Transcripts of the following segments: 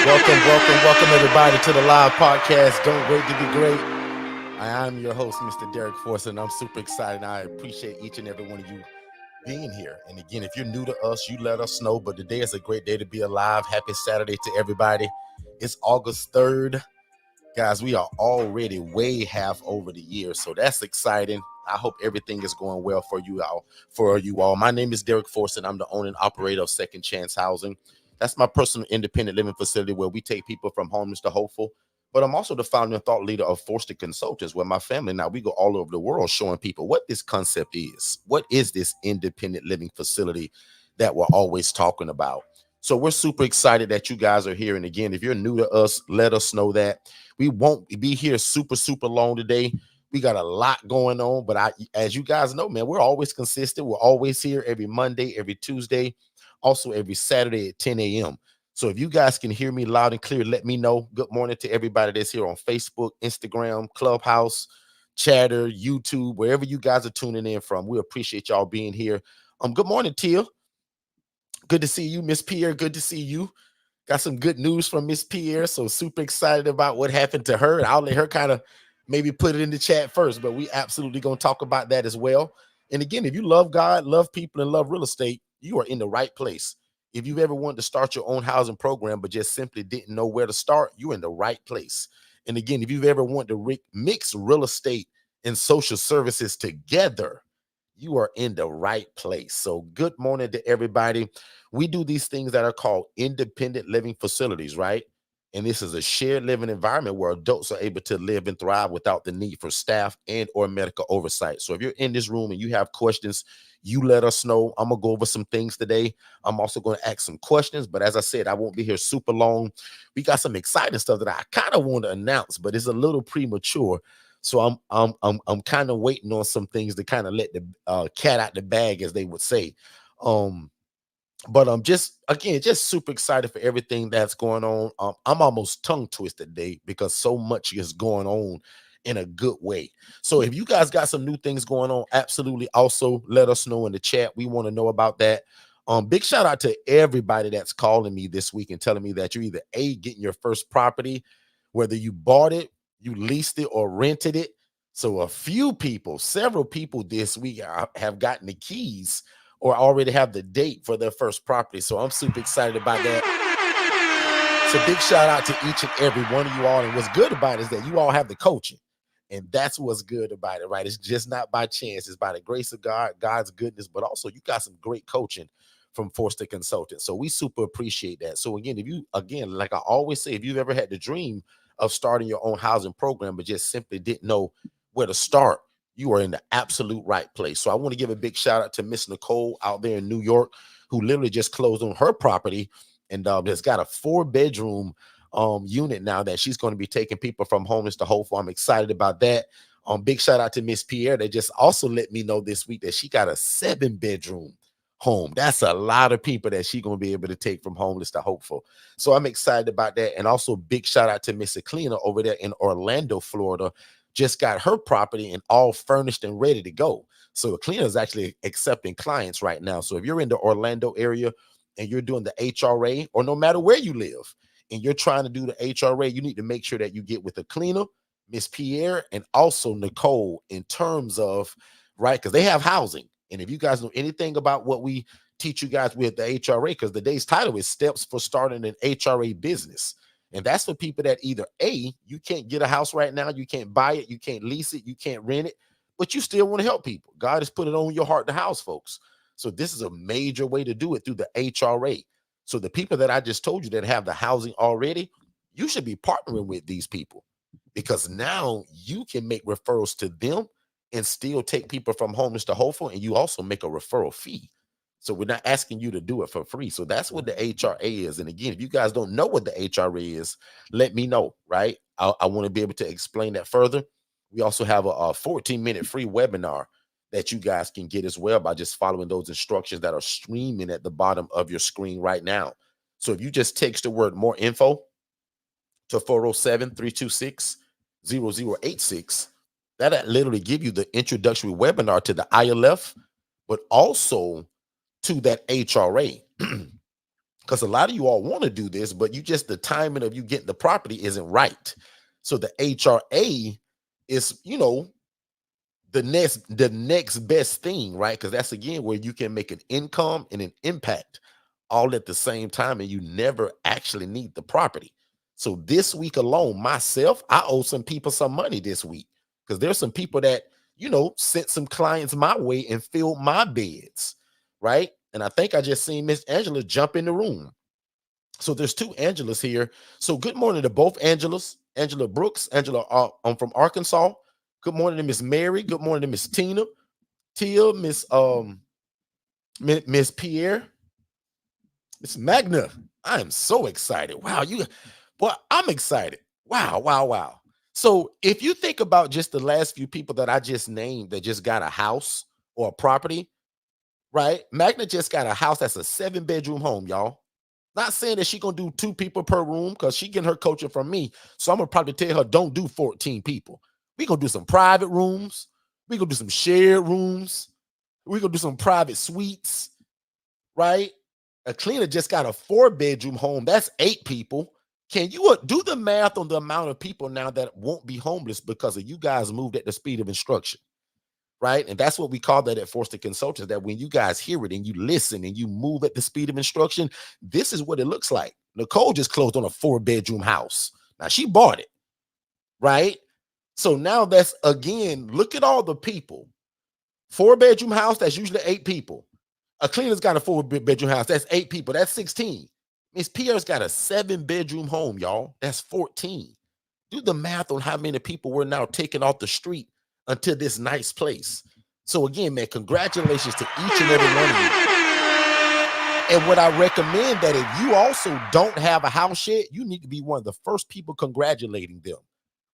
Welcome everybody to the live podcast. Don't wait to be great. I am your host, Mr. Derek Force, and I'm super excited. I appreciate each and every one of you being here. And again, if you're new to us, you let us know. But today is a great day to be alive. Happy Saturday to everybody. It's August 3rd. Guys, we are already way half over the year, so that's exciting. I hope everything is going well for you all. My name is Derek Force, and I'm the owner and operator of Second Chance Housing. That's my personal independent living facility where we take people from homeless to hopeful. But I'm also the founder and thought leader of Forster Consultants, where my family now we go all over the world showing people what this concept is. What is this independent living facility that we're always talking about? So we're super excited that you guys are here. And again, if you're new to us, let us know that. We won't be here super long today. We got a lot going on, but as you guys know, man, we're always consistent. We're always here every Monday, every Tuesday, also every Saturday at 10 a.m. So if you guys can hear me loud and clear, let me know. Good morning to everybody that's here on Facebook, Instagram, Clubhouse, Chatter, YouTube, wherever you guys are tuning in from. We appreciate y'all being here. Good morning, Tia. Good to see you, Miss Pierre. Good to see you. Got some good news from Miss Pierre, so super excited about what happened to her. And I'll let her kind of maybe put it in the chat first, but we absolutely going to talk about that as well. And again, if you love God, love people, and love real estate, you are in the right place. If you've ever wanted to start your own housing program, but just simply didn't know where to start, you're in the right place. And again, if you've ever wanted to mix real estate and social services together, you are in the right place. So good morning to everybody. We do these things that are called independent living facilities, right? And this is a shared living environment where adults are able to live and thrive without the need for staff and or medical oversight. So if you're in this room and you have questions, you let us know. I'm going to go over some things today. I'm also going to ask some questions, but as I said, I won't be here super long. We got some exciting stuff that I kind of want to announce, but it's a little premature. So I'm kind of waiting on some things to kind of let the cat out the bag, as they would say. But I'm just super excited for everything that's going on. I'm almost tongue twisted today because so much is going on in a good way. So if you guys got some new things going on, absolutely also let us know in the chat. We want to know about that. Big shout out to everybody that's calling me this week and telling me that you're either getting your first property, whether you bought it, you leased it, or rented it. So a few people, several people this week have gotten the keys or already have the date for their first property. So I'm super excited about that. So big shout out to each and every one of you all. And what's good about it is that you all have the coaching. And that's what's good about it, right? It's just not by chance. It's by the grace of God, God's goodness, but also you got some great coaching from Forster Consultants. So we super appreciate that. So again, like I always say, if you've ever had the dream of starting your own housing program, but just simply didn't know where to start, you are in the absolute right place. So I want to give a big shout out to Miss Nicole out there in New York, who literally just closed on her property and has got a 4-bedroom unit now that she's going to be taking people from homeless to hopeful. I'm excited about that. Big shout out to Miss Pierre that just also let me know this week that she got a 7-bedroom home. That's a lot of people that she's going to be able to take from homeless to hopeful. So I'm excited about that. And also big shout out to Miss Cleaner over there in Orlando, Florida. Just got her property and all furnished and ready to go. So Cleaner is actually accepting clients right now. So if you're in the Orlando area and you're doing the HRA, or no matter where you live, and you're trying to do the HRA, you need to make sure that you get with the cleaner, Miss Pierre, and also Nicole in terms of, right, because they have housing. And if you guys know anything about what we teach you guys with the HRA, because the day's title is Steps for Starting an HRA Business. And that's for people that either A, you can't get a house right now, you can't buy it, you can't lease it, you can't rent it, but you still want to help people. God has put it on your heart to house folks. So this is a major way to do it through the HRA. So the people that I just told you that have the housing already, you should be partnering with these people because now you can make referrals to them and still take people from homeless to hopeful, and you also make a referral fee. So we're not asking you to do it for free. So that's what the HRA is. And again, if you guys don't know what the HRA is, let me know, right? I want to be able to explain that further. We also have a 14-minute free webinar that you guys can get as well by just following those instructions that are streaming at the bottom of your screen right now. So if you just text the word more info to 407-326-0086, that'll literally give you the introductory webinar to the ILF, but also to that HRA. because a lot of you all want to do this, but you just, the timing of you getting the property isn't right. So the HRA is, the next best thing, right? Because that's again where you can make an income and an impact all at the same time, and you never actually need the property. So this week alone, myself, I owe some people some money this week, because there's some people that sent some clients my way and filled my beds, right? And I think I just seen Miss Angela jump in the room. So there's two Angelas here. So good morning to both Angelas. Angela Brooks, Angela, I'm from Arkansas. Good morning to Miss Mary. Good morning to Miss Tina, Tia, Miss Pierre, Miss Magna. I am so excited. Wow, I'm excited. Wow, wow, wow. So if you think about just the last few people that I just named that just got a house or a property, right? Magna just got a house that's a 7-bedroom home, y'all. Not saying that she gonna do 2 people per room, because she getting her coaching from me. So I'm gonna probably tell her, don't do 14 people. We gonna do some private rooms. We gonna do some shared rooms. We gonna do some private suites, right? A cleaner just got a 4-bedroom home. That's 8 people. Can you do the math on the amount of people now that won't be homeless because of you guys moved at the speed of instruction? Right. And that's what we call that at Forster Consultants, that when you guys hear it and you listen and you move at the speed of instruction, this is what it looks like. Nicole just closed on a 4-bedroom house. Now she bought it. Right. So now that's, again, look at all the people. 4-bedroom house, that's usually 8 people. A cleaner's got a 4-bedroom house, that's 8 people. That's 16. Miss Pierre's got a 7-bedroom home, y'all. That's 14. Do the math on how many people we're now taking off the street until this nice place. So again, man, congratulations to each and every one of you. And what I recommend, that if you also don't have a house yet, you need to be one of the first people congratulating them.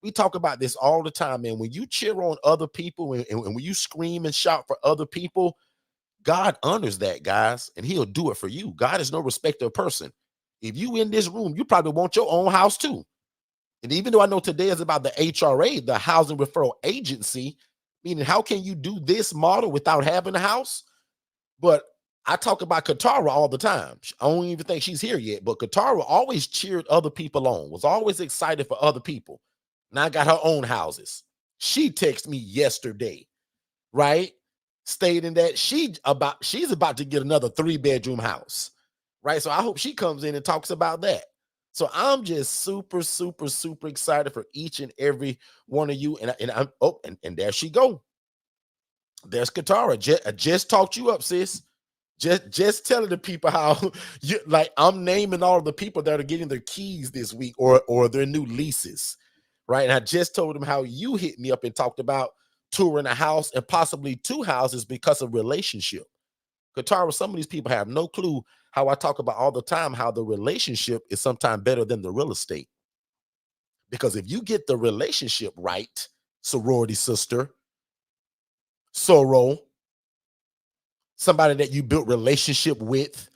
We talk about this all the time, man. When you cheer on other people and when you scream and shout for other people, God honors that, guys, and he'll do it for you. God is no respecter of person. If you in this room, you probably want your own house too. And even though I know today is about the HRA, the Housing Referral Agency, meaning how can you do this model without having a house? But I talk about Katara all the time. I don't even think she's here yet, but Katara always cheered other people on, was always excited for other people. Now got her own houses. She texted me yesterday, right? Stating that she's about to get another 3-bedroom house, right? So I hope she comes in and talks about that. So I'm just super, super, super excited for each and every one of you. And I'm and there she go. There's Katara. Just talked you up, sis. Just telling the people how you, like, I'm naming all the people that are getting their keys this week or their new leases, right? And I just told them how you hit me up and talked about touring a house and possibly 2 houses because of relationship. Katara, some of these people have no clue how I talk about all the time how the relationship is sometimes better than the real estate. Because if you get the relationship right, sorority sister, sorrow, somebody that you built relationship with,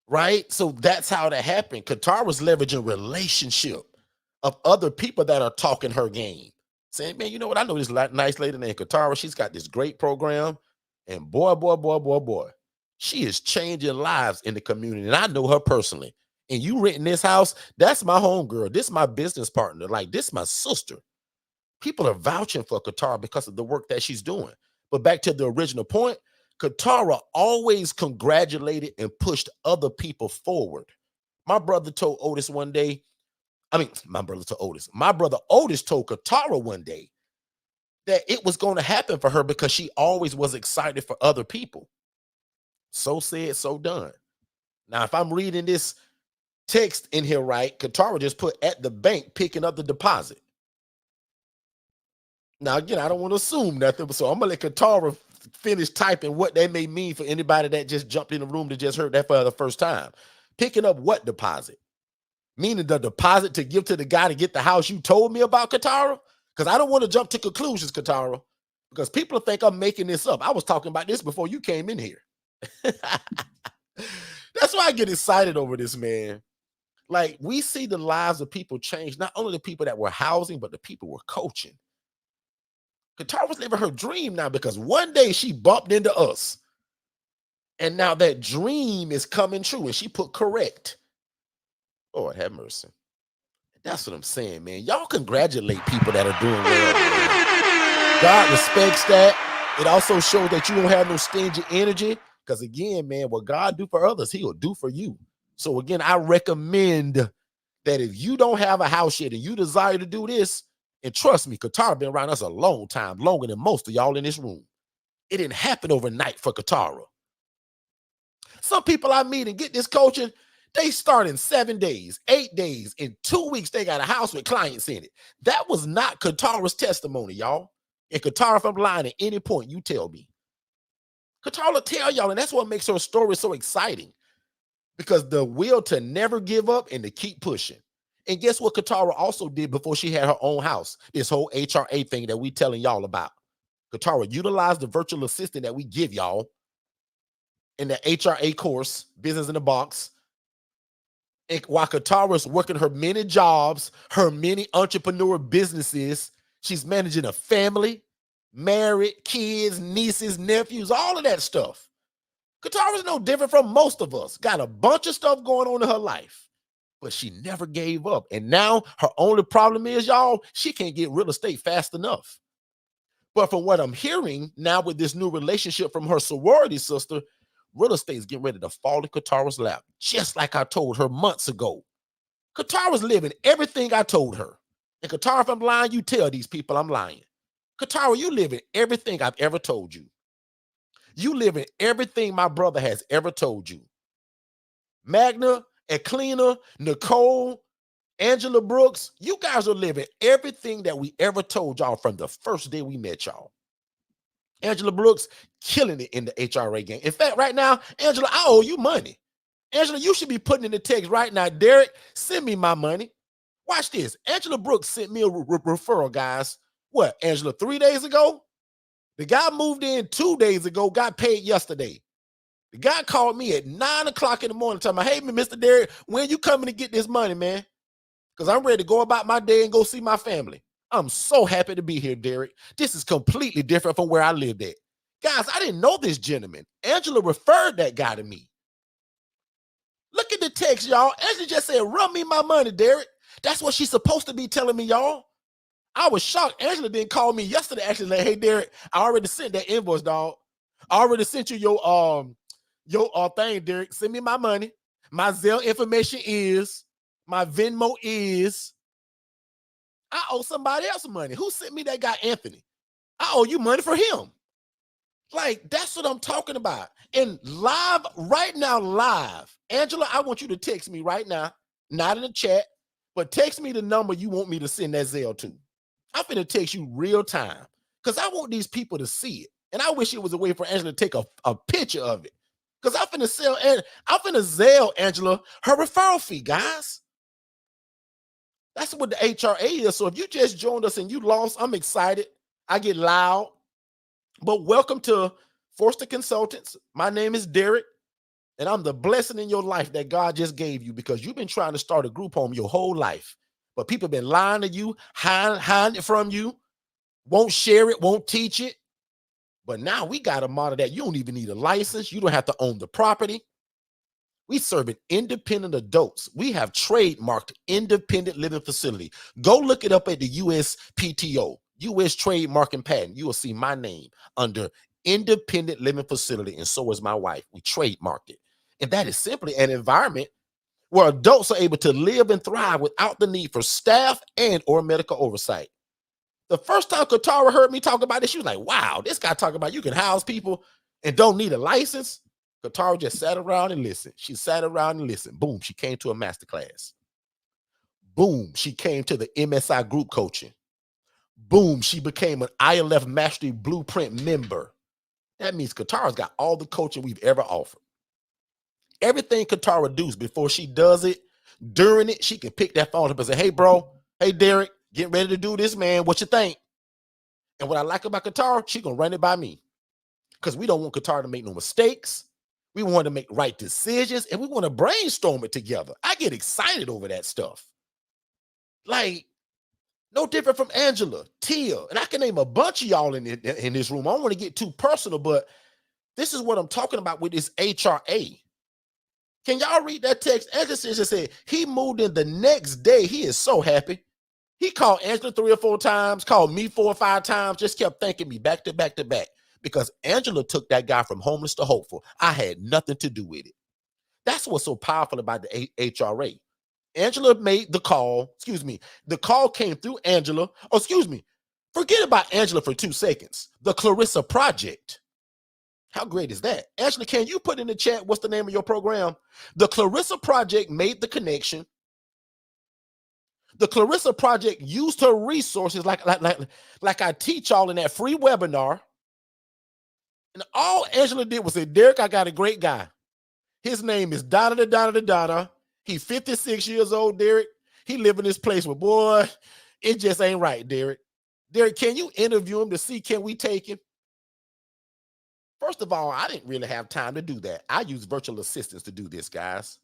right? So that's how that happened. Katara's leveraging relationship of other people that are talking her game, saying, man, you know what? I know this nice lady named Katara. She's got this great program. And boy, boy, boy, boy, boy, she is changing lives in the community. And I know her personally. And you renting this house, that's my homegirl. This is my business partner. Like, this is my sister. People are vouching for Katara because of the work that she's doing. But back to the original point, Katara always congratulated and pushed other people forward. My brother told Otis one day, my brother Otis told Katara one day that it was going to happen for her because she always was excited for other people. So said, so done. Now, if I'm reading this text in here right, Katara just put at the bank picking up the deposit. Now, again, I don't want to assume nothing, so I'm going to let Katara finish typing what that may mean for anybody that just jumped in the room that just heard that for the first time. Picking up what deposit? Meaning the deposit to give to the guy to get the house you told me about, Katara? Because I don't want to jump to conclusions, Katara, because people think I'm making this up. I was talking about this before you came in here. That's why I get excited over this, man. Like, we see the lives of people change, not only the people that we're housing, but the people we're coaching. Katara was living her dream now because one day she bumped into us. And now that dream is coming true. And she put correct. Lord have mercy. That's what I'm saying, man. Y'all congratulate people that are doing well, man. God respects that. It also shows that you don't have no stingy energy. Because again, man, what God do for others, he'll do for you. So again, I recommend that if you don't have a house yet and you desire to do this, and trust me, Katara been around us a long time, longer than most of y'all in this room. It didn't happen overnight for Katara. Some people I meet and get this coaching, they start in 7 days, 8 days, in 2 weeks, they got a house with clients in it. That was not Katara's testimony, y'all. And Katara, if I'm lying at any point, you tell me. Katara will tell y'all, and that's what makes her story so exciting. Because the will to never give up and to keep pushing. And guess what Katara also did before she had her own house? This whole HRA thing that we telling y'all about. Katara utilized the virtual assistant that we give y'all in the HRA course, Business in the Box. And while Katara's working her many jobs, her many entrepreneur businesses, she's managing a family, married, kids, nieces, nephews, all of that stuff. Katara's no different from most of us. Got a bunch of stuff going on in her life, but she never gave up. And now her only problem is, y'all, she can't get real estate fast enough. But from what I'm hearing now with this new relationship from her sorority sister, real estate is getting ready to fall in Katara's lap, just like I told her months ago. Katara's living everything I told her. And Katara, if I'm lying, you tell these people I'm lying. Katara, you living everything I've ever told you. You live in everything my brother has ever told you. Magna, Eklina, Nicole, Angela Brooks, you guys are living everything that we ever told y'all from the first day we met y'all. Angela Brooks killing it in the HRA game. In fact, right now, Angela, I owe you money. Angela, you should be putting in the text right now, Derek, send me my money. Watch this. Angela Brooks sent me a referral, guys. What, Angela, 3 days ago? The guy moved in 2 days ago, got paid yesterday. The guy called me at 9 o'clock in the morning, telling me, hey, Mr. Derek, when you coming to get this money, man? Because I'm ready to go about my day and go see my family. I'm so happy to be here, Derek. This is completely different from where I lived at. Guys, I didn't know this gentleman. Angela referred that guy to me. Look at the text, y'all. Angela just said, run me my money, Derek. That's what she's supposed to be telling me, y'all. I was shocked. Angela didn't call me yesterday, actually, like, hey, Derek, I already sent that invoice, dog. I already sent you your thing, Derek. Send me my money. My Zelle information is, my Venmo is. I owe somebody else money. Who sent me that guy, Anthony? I owe you money for him. Like, that's what I'm talking about. And live, right now, live. Angela, I want you to text me right now, not in the chat, but text me the number you want me to send that Zelle to. I'm finna text you real time because I want these people to see it. And I wish it was a way for Angela to take a picture of it. Because I'm finna Zelle Angela her referral fee, guys. That's what the HRA is. So if you just joined us and you lost, I'm excited. I get loud. But welcome to Forster Consultants. My name is Derek, and I'm the blessing in your life that God just gave you because you've been trying to start a group home your whole life. But people have been lying to you, hiding it from you, won't share it, won't teach it. But now we got a model that you don't even need a license. You don't have to own the property. We serving independent adults. We have trademarked independent living facility. Go look it up at the USPTO, U.S. Trademark and Patent. You will see my name under independent living facility, and so is my wife. We trademarked it. And that is simply an environment where adults are able to live and thrive without the need for staff and or medical oversight. The first time Katara heard me talk about this, she was like, wow, this guy talking about you can house people and don't need a license. Katara just sat around and listened. She sat around and listened. Boom, she came to a masterclass. Boom, she came to the MSI group coaching. Boom, she became an ILF Mastery Blueprint member. That means Katara's got all the coaching we've ever offered. Everything Katara does before she does it, during it, she can pick that phone up and say, hey, bro, hey, Derek, getting ready to do this, man. What you think? And what I like about Katara, she gonna run it by me. Because we don't want Katara to make no mistakes. We want to make right decisions, and we want to brainstorm it together. I get excited over that stuff. Like, no different from Angela, Tia, and I can name a bunch of y'all in this room. I don't want to get too personal, but This is what I'm talking about with this HRA. Can y'all read that text? Angela just said he moved in the next day. He is so happy. He called Angela 3 or 4 times, called me 4 or 5 times, just kept thanking me back to back to back because Angela took that guy from homeless to hopeful. I had nothing to do with it. That's what's so powerful about the HRA. Angela made the call. Excuse me. The call came through Angela. Oh, excuse me. Forget about Angela for 2 seconds. The Clarissa Project. How great is that? Angela, can you put in the chat what's the name of your program? The Clarissa Project made the connection. The Clarissa Project used her resources like I teach y'all in that free webinar. And all Angela did was say, Derek, I got a great guy. His name is Donna. He's 56 years old, Derek. He live in this place where, boy, it just ain't right, Derek. Derek, can you interview him to see, can we take him? First of all, I didn't really have time to do that. I use virtual assistants to do this, guys.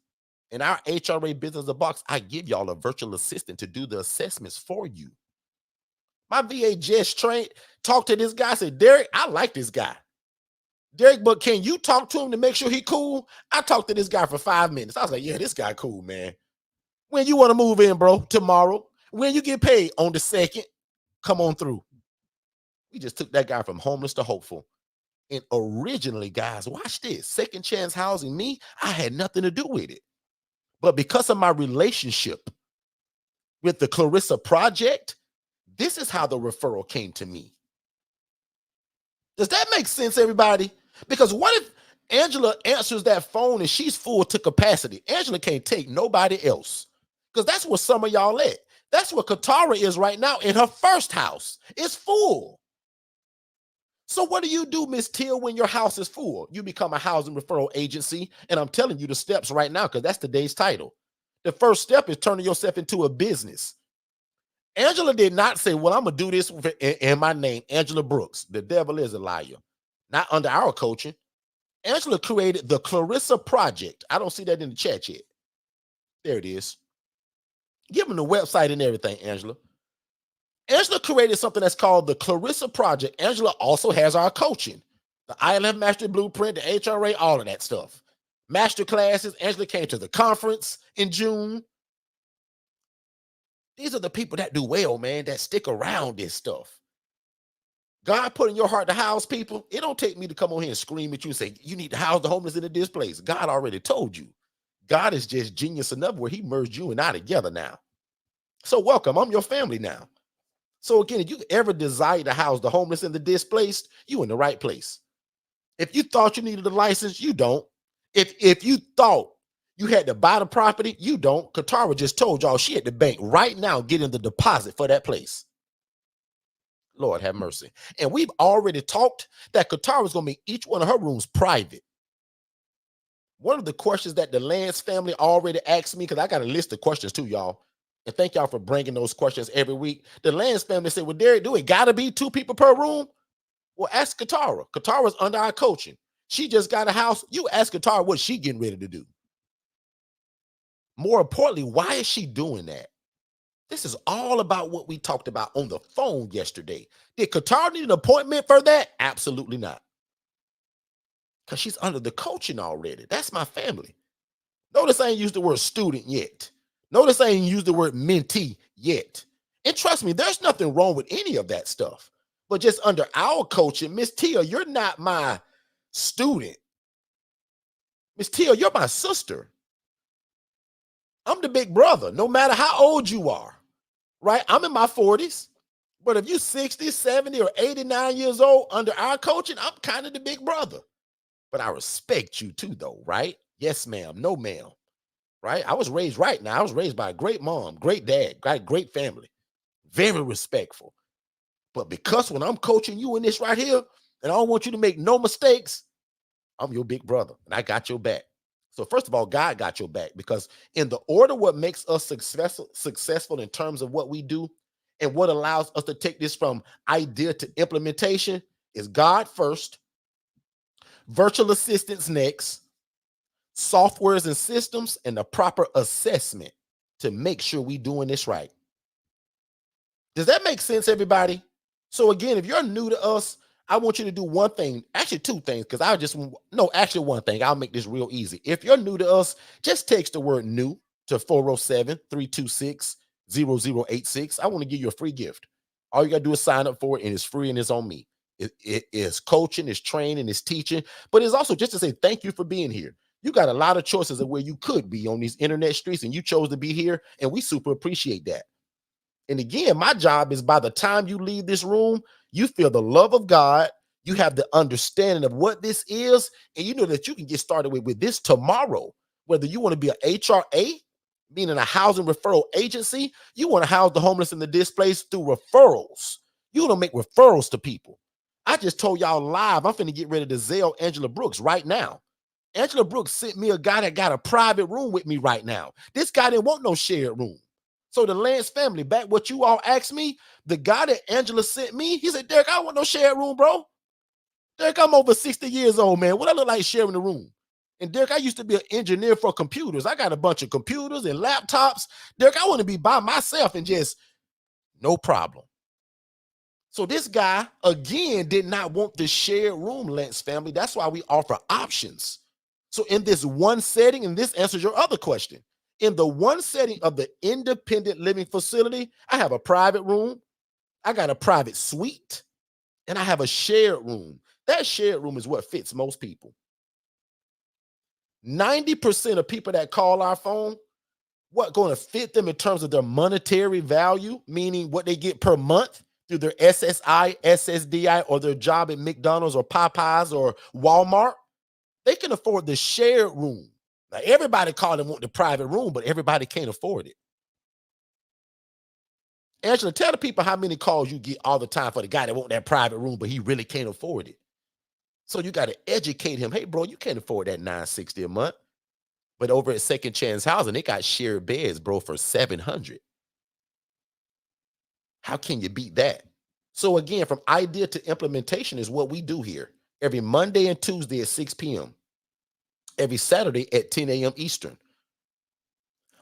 In our HRA Business in a Box, I give y'all a virtual assistant to do the assessments for you. My VA just talked to this guy, said, Derek, I like this guy. Derek, but can you talk to him to make sure he cool? I talked to this guy for 5 minutes. I was like, yeah, this guy cool, man. When you want to move in, bro, tomorrow, when you get paid on the 2nd, come on through. We just took that guy from homeless to hopeful. And originally, guys, watch this. Second Chance Housing, me, I had nothing to do with it. But because of my relationship with the Clarissa Project, this is how the referral came to me. Does that make sense, everybody? Because what if Angela answers that phone and she's full to capacity? Angela can't take nobody else. Because that's where some of y'all at. That's where Katara is right now in her first house. It's full. So what do you do, Miss Teal, when your house is full? You become a housing referral agency, and I'm telling you the steps right now because that's today's title. The first step is turning yourself into a business. Angela did not say, well, I'm going to do this in my name, Angela Brooks. The devil is a liar. Not under our coaching. Angela created the Clarissa Project. I don't see that in the chat yet. There it is. Give them the website and everything, Angela. Angela created something that's called the Clarissa Project. Angela also has our coaching, the ILF Mastery Blueprint, the HRA, all of that stuff. Master classes. Angela came to the conference in June. These are the people that do well, man, that stick around this stuff. God put in your heart to house people. It don't take me to come on here and scream at you and say, you need to house the homeless in this place. God already told you. God is just genius enough where he merged you and I together now. So welcome. I'm your family now. So again, if you ever desire to house the homeless and the displaced, you in the right place. If you thought you needed a license, you don't. If you thought you had to buy the property, you don't. Katara just told y'all she at the bank right now getting the deposit for that place. Lord have mercy. And we've already talked that Katara is going to make each one of her rooms private. One of the questions that the Lance family already asked me, because I got a list of questions too, y'all. And thank y'all for bringing those questions every week. The Lance family said, well, Derek, do it got to be 2 people per room? Well, ask Katara. Katara's under our coaching. She just got a house. You ask Katara what she getting ready to do. More importantly, why is she doing that? This is all about what we talked about on the phone yesterday. Did Katara need an appointment for that? Absolutely not. Because she's under the coaching already. That's my family. Notice I ain't used the word student yet. Notice I ain't used the word mentee yet. And trust me, there's nothing wrong with any of that stuff. But just under our coaching, Miss Tia, you're not my student. Miss Tia, you're my sister. I'm the big brother, no matter how old you are, right? I'm in my 40s. But if you're 60, 70, or 89 years old under our coaching, I'm kind of the big brother. But I respect you too, though, right? Yes, ma'am. No, ma'am. Right? I was raised right now. I was raised by a great mom, great dad, great family. Very respectful. But because when I'm coaching you in this right here, and I don't want you to make no mistakes, I'm your big brother, and I got your back. So first of all, God got your back, because in the order what makes us successful in terms of what we do and what allows us to take this from idea to implementation is God first, virtual assistants next, softwares and systems, and the proper assessment to make sure we doing this right. Does that make sense, everybody? So again, if you're new to us, I want you to do one thing, actually two things, because I just, no, actually one thing. I'll make this real easy. If you're new to us, just text the word new to 407-326-0086. I want to give you a free gift. All you got to do is sign up for it, and it's free and it's on me. It is coaching, it's training, it's teaching, but it's also just to say thank you for being here. You got a lot of choices of where you could be on these internet streets, and you chose to be here, and we super appreciate that. And again, my job is by the time you leave this room, you feel the love of God, you have the understanding of what this is, and you know that you can get started with this tomorrow. Whether you want to be an HRA, meaning a housing referral agency, you want to house the homeless and the displaced through referrals. You want to make referrals to people. I just told y'all live, I'm finna get ready to Zelle Angela Brooks right now. Angela Brooks sent me a guy that got a private room with me right now. This guy didn't want no shared room. So the Lance family, back what you all asked me, the guy that Angela sent me, he said, Derek, I don't want no shared room, bro. Derek, I'm over 60 years old, man. What I look like sharing the room? And Derek, I used to be an engineer for computers. I got a bunch of computers and laptops. Derek, I want to be by myself and just no problem. So this guy, again, did not want the shared room, Lance family. That's why we offer options. So in this one setting, and this answers your other question, in the one setting of the independent living facility, I have a private room, I got a private suite, and I have a shared room. That shared room is what fits most people. 90% of people that call our phone, what going to fit them in terms of their monetary value, meaning what they get per month through their SSI, SSDI, or their job at McDonald's or Popeyes or Walmart, they can afford the shared room. Now, everybody call and want the private room, but everybody can't afford it. Angela, tell the people how many calls you get all the time for the guy that want that private room, but he really can't afford it. So you got to educate him. Hey, bro, you can't afford that $960 a month. But over at Second Chance Housing, they got shared beds, bro, for $700. How can you beat that? So again, from idea to implementation is what we do here. Every Monday and Tuesday at 6 p.m. Every Saturday at 10 a.m. Eastern.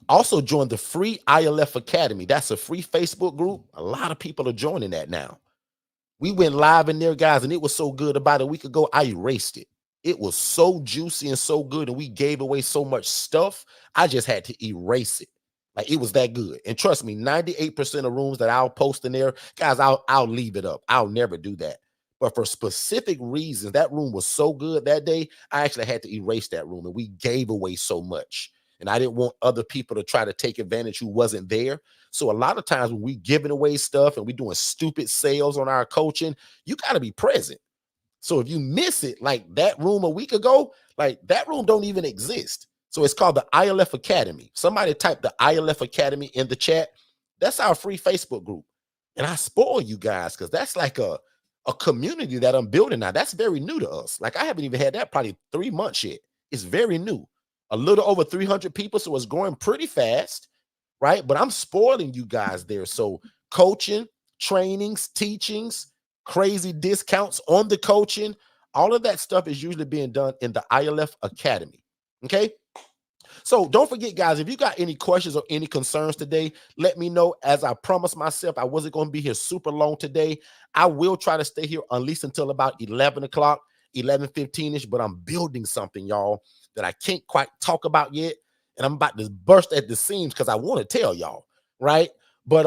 Also join the free ILF Academy. That's a free Facebook group. A lot of people are joining that now. We went live in there, guys, and it was so good. About a week ago, I erased it. It was so juicy and so good, and we gave away so much stuff, I just had to erase it. Like, it was that good. And trust me, 98% of rooms that I'll post in there, guys, I'll leave it up. I'll never do that. But for specific reasons, that room was so good that day, I actually had to erase that room, and we gave away so much. And I didn't want other people to try to take advantage who wasn't there. So a lot of times when we giving away stuff and we doing stupid sales on our coaching, you got to be present. So if you miss it, like that room a week ago, like that room don't even exist. So it's called the ILF Academy. Somebody type the ILF Academy in the chat. That's our free Facebook group. And I spoil you guys because that's like a community that I'm building now. That's very new to us. Like, I haven't even had that probably 3 months yet. It's very new. A little over 300 people, so it's growing pretty fast, right? But I'm spoiling you guys there. So coaching, trainings, teachings, crazy discounts on the coaching, all of that stuff is usually being done in the ILF Academy. Okay. So don't forget, guys, if you got any questions or any concerns today, let me know. As I promised myself, I wasn't going to be here super long today. I will try to stay here at least until about 11 o'clock, 11:15-ish, but I'm building something, y'all, that I can't quite talk about yet. And I'm about to burst at the seams because I want to tell y'all, right? But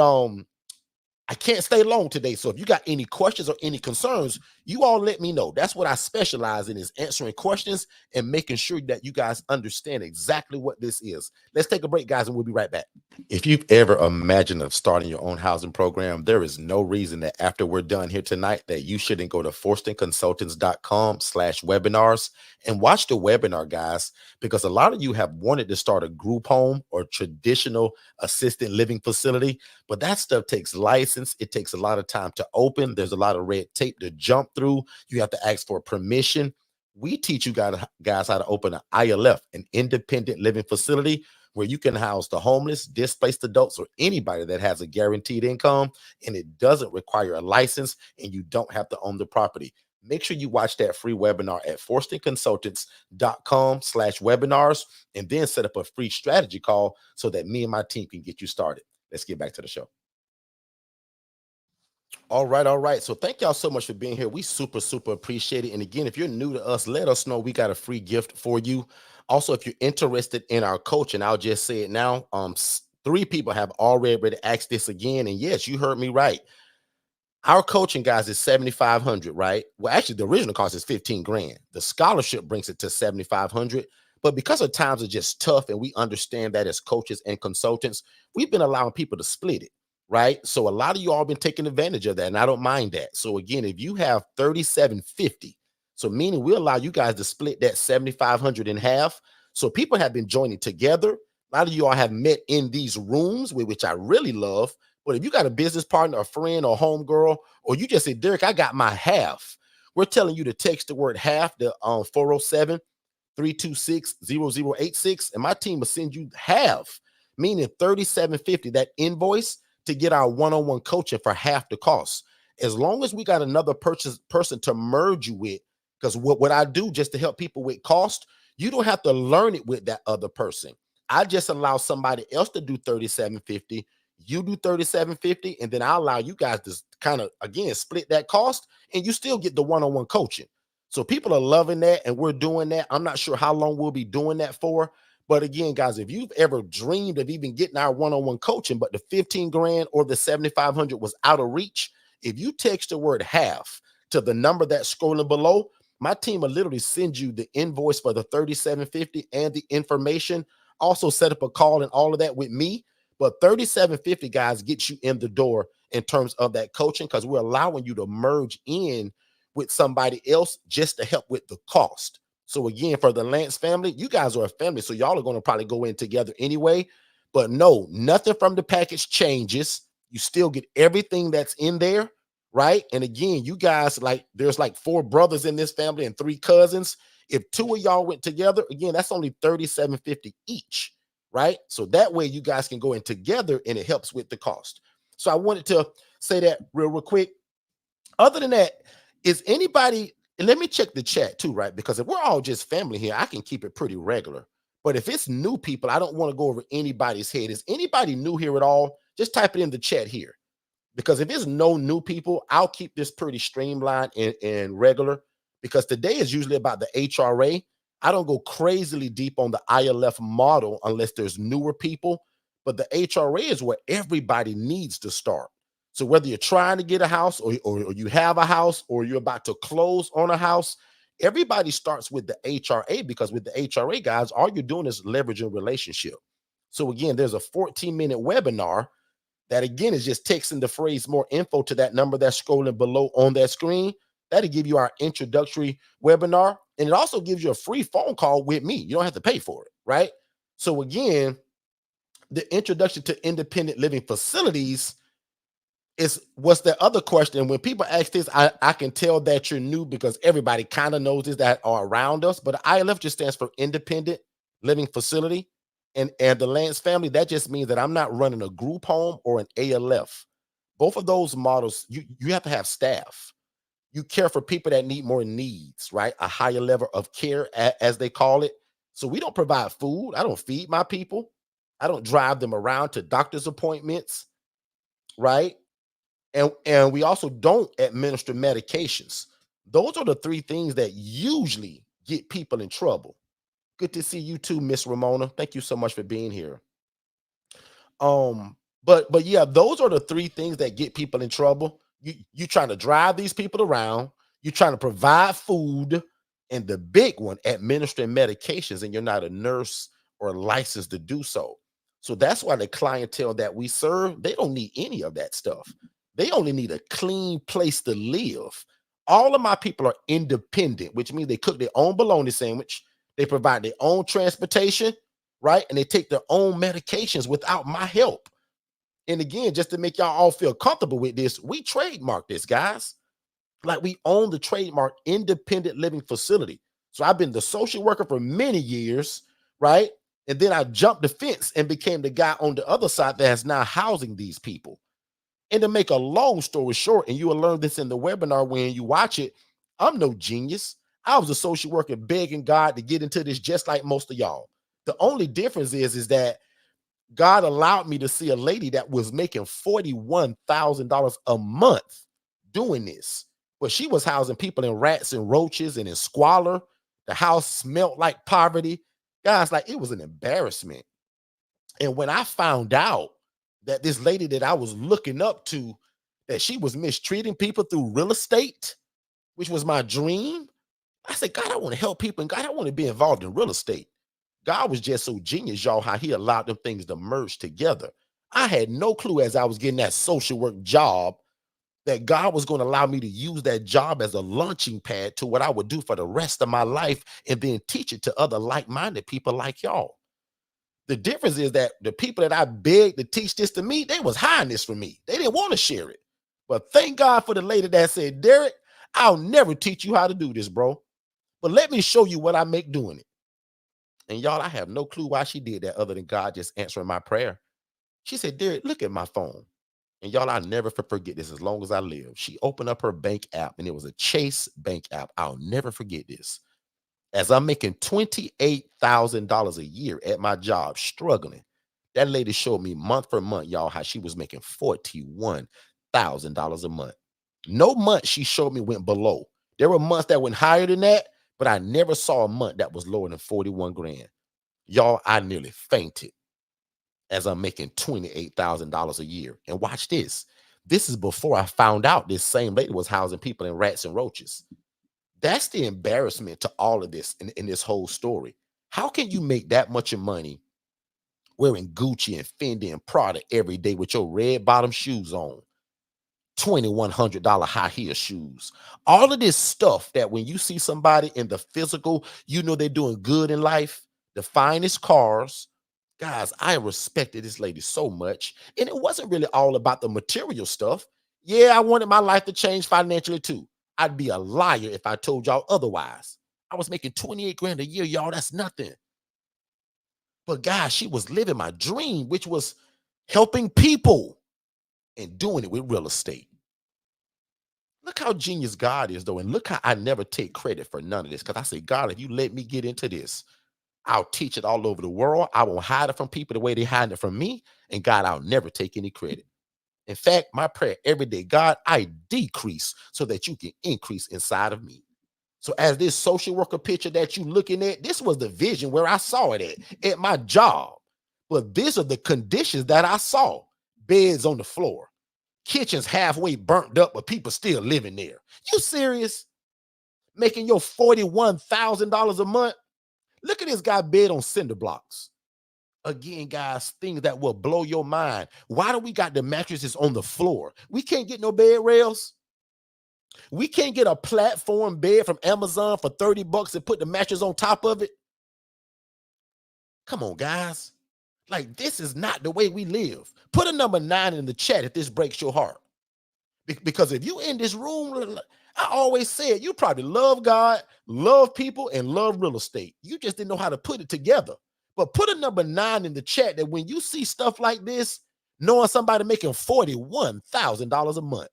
I can't stay long today. So if you got any questions or any concerns, you all let me know. That's what I specialize in, is answering questions and making sure that you guys understand exactly what this is. Let's take a break, guys, and we'll be right back. If you've ever imagined of starting your own housing program, there is no reason that after we're done here tonight that you shouldn't go to forstonconsultants.com/webinars and watch the webinar, guys, because a lot of you have wanted to start a group home or traditional assisted living facility, but that stuff takes license. It takes a lot of time to open. There's a lot of red tape to jump through. You have to ask for permission. We teach you guys how to open an ILF, an independent living facility, where you can house the homeless, displaced adults, or anybody that has a guaranteed income, and it doesn't require a license, and you don't have to own the property. Make sure you watch that free webinar at forstonconsultants.com/webinars, and then set up a free strategy call so that me and my team can get you started. Let's get back to the show. All right, all right. So thank y'all so much for being here. We super, super appreciate it. And again, if you're new to us, let us know. We got a free gift for you. Also, if you're interested in our coaching, I'll just say it now. Three people have already asked this again. And yes, you heard me right. Our coaching, guys, is 7,500, right? Well, actually, the original cost is 15 grand. The scholarship brings it to 7,500. But because of times are just tough, and we understand that as coaches and consultants, we've been allowing people to split it, right? So a lot of you all been taking advantage of that, and I don't mind that. So again, if you have 3,750, so meaning we allow you guys to split that 7,500 in half. So people have been joining together. A lot of you all have met in these rooms, which I really love. But if you got a business partner, a friend, or homegirl, or you just say, Derek, I got my half, we're telling you to text the word half to 407 326 and my team will send you half, meaning 3,750, that invoice, to get our one-on-one coaching for half the cost. As long as we got another person to merge you with, because what I do just to help people with cost, you don't have to learn it with that other person. I just allow somebody else to do 3,750. You do 3,750, and then I allow you guys to kind of again split that cost, and you still get the one-on-one coaching. So people are loving that, and we're doing that. I'm not sure how long we'll be doing that for. But again, guys, if you've ever dreamed of even getting our one-on-one coaching, but the 15 grand or the 7,500 was out of reach, if you text the word half to the number that's scrolling below, my team will literally send you the invoice for the 3,750 and the information. Also set up a call and all of that with me. But 3,750, guys, gets you in the door in terms of that coaching, because we're allowing you to merge in with somebody else just to help with the cost. So again, for the Lance family, you guys are a family, so y'all are going to probably go in together anyway. But no, nothing from the package changes. You still get everything that's in there, right? And again, you guys, like, there's like 4 brothers in this family and 3 cousins. If 2 of y'all went together, again, that's only 3,750 each, right? So that way you guys can go in together and it helps with the cost. So I wanted to say that real quick. Other than that, is anybody, and let me check the chat too, right? Because if we're all just family here, I can keep it pretty regular. But if it's new people, I don't want to go over anybody's head. Is anybody new here at all? Just type it in the chat here. Because if there's no new people, I'll keep this pretty streamlined and regular, because today is usually about the HRA. I don't go crazily deep on the ILF model unless there's newer people, but the HRA is where everybody needs to start. So whether you're trying to get a house, or you have a house, or you're about to close on a house, everybody starts with the HRA, because with the HRA, guys, all you're doing is leveraging relationship. So again, there's a 14-minute webinar that again is just texting the phrase more info to that number that's scrolling below on that screen. That'll give you our introductory webinar. And it also gives you a free phone call with me. You don't have to pay for it, right? So again, the introduction to independent living facilities is what's the other question. When people ask this, I can tell that you're new, because everybody kind of knows this that are around us. But ILF just stands for independent living facility. And the Lance family, that just means that I'm not running a group home or an ALF. Both of those models, you have to have staff. You care for people that need more needs, right? A higher level of care, as they call it. So we don't provide food. I don't feed my people. I don't drive them around to doctor's appointments, right? And we also don't administer medications. Those are the 3 things that usually get people in trouble. Good to see you too, Miss Ramona. Thank you so much for being here. But yeah, those are the 3 things that get people in trouble. You trying to drive these people around, you're trying to provide food, and the big one, administering medications, and you're not a nurse or licensed to do so. So that's why the clientele that we serve, they don't need any of that stuff. They only need a clean place to live. All of my people are independent, which means they cook their own bologna sandwich, they provide their own transportation, right? And they take their own medications without my help. And again, just to make y'all all feel comfortable with this, we trademark this, guys. Like, we own the trademark independent living facility. So I've been the social worker for many years, right? And then I jumped the fence and became the guy on the other side that is now housing these people. And to make a long story short, and you will learn this in the webinar when you watch it, I'm no genius. I was a social worker begging God to get into this just like most of y'all. The only difference is that God allowed me to see a lady that was making $41,000 a month. doing this. But she was housing people in rats and roaches and in squalor. The house smelled like poverty. Guys, like it was an embarrassment. And when I found out that this lady that I was looking up to, that she was mistreating people through real estate, which was my dream, I said, God, I want to help people. And God, I want to be involved in real estate. God was just so genius, y'all, how he allowed them things to merge together. I had no clue as I was getting that social work job that God was going to allow me to use that job as a launching pad to what I would do for the rest of my life and then teach it to other like-minded people like y'all. The difference is that the people that I begged to teach this to me, they was hiding this from me. They didn't want to share it. But thank God for the lady that said, Derek, I'll never teach you how to do this, bro. But let me show you what I make doing it. And y'all, I have no clue why she did that other than God just answering my prayer. She said, Derek, look at my phone. And y'all, I'll never forget this as long as I live. She opened up her bank app and it was a Chase bank app. I'll never forget this. As I'm making $28,000 a year at my job, struggling, that lady showed me month for month, y'all, how she was making $41,000 a month. No month she showed me went below. There were months that went higher than that, but I never saw a month that was lower than 41 grand. Y'all, I nearly fainted as I'm making $28,000 a year. And watch this. This is before I found out this same lady was housing people in rats and roaches. That's the embarrassment to all of this in this whole story. How can you make that much of money wearing Gucci and Fendi and Prada every day with your red bottom shoes on? $2,100 high heel shoes. All of this stuff that when you see somebody in the physical, you know they're doing good in life, the finest cars. Guys, I respected this lady so much. And it wasn't really all about the material stuff. Yeah, I wanted my life to change financially too. I'd be a liar if I told y'all otherwise. I was making 28 grand a year, y'all. That's nothing. But guys, she was living my dream, which was helping people and doing it with real estate. Look how genius God is, though. And look how I never take credit for none of this. Because I say, God, if you let me get into this, I'll teach it all over the world. I won't hide it from people the way they hide it from me. And God, I'll never take any credit. In fact, my prayer every day, God, I decrease so that you can increase inside of me. So as this social worker picture that you looking at, this was the vision where I saw it at my job. But these are the conditions that I saw. Beds on the floor, kitchens halfway burnt up, but people still living there. You serious? Making your $41,000 a month? Look at this guy bed on cinder blocks. Again, guys, things that will blow your mind. Why do we got the mattresses on the floor? We can't get no bed rails. We can't get a platform bed from Amazon for 30 bucks and put the mattress on top of it. Come on, guys. Like, this is not the way we live. Put a number 9 in the chat if this breaks your heart. Because if you in this room, I always said you probably love God, love people, and love real estate. You just didn't know how to put it together. But put a number 9 in the chat that when you see stuff like this, knowing somebody making $41,000 a month,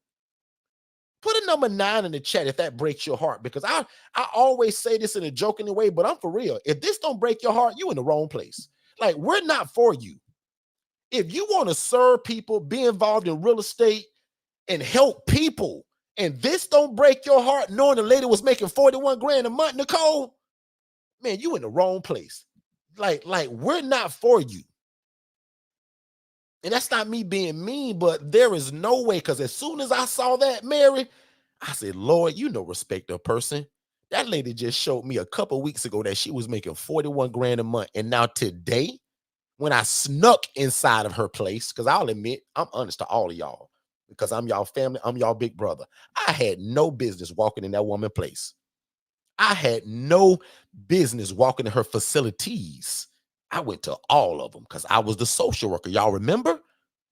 put a number 9 in the chat if that breaks your heart. Because I always say this in a joking way, but I'm for real. If this don't break your heart, you in the wrong place. Like, we're not for you. If you want to serve people, be involved in real estate, and help people, and this don't break your heart knowing the lady was making 41 grand a month, Nicole, man, you in the wrong place. Like we're not for you. And that's not me being mean, but there is no way, because as soon as I saw that, Mary, I said, Lord, you know, respect a person. That lady just showed me a couple weeks ago that she was making 41 grand a month. And now today, when I snuck inside of her place, because I'll admit, I'm honest to all of y'all, because I'm y'all family, I'm y'all big brother. I had no business walking in that woman's place. I had no business walking in her facilities. I went to all of them because I was the social worker. Y'all remember?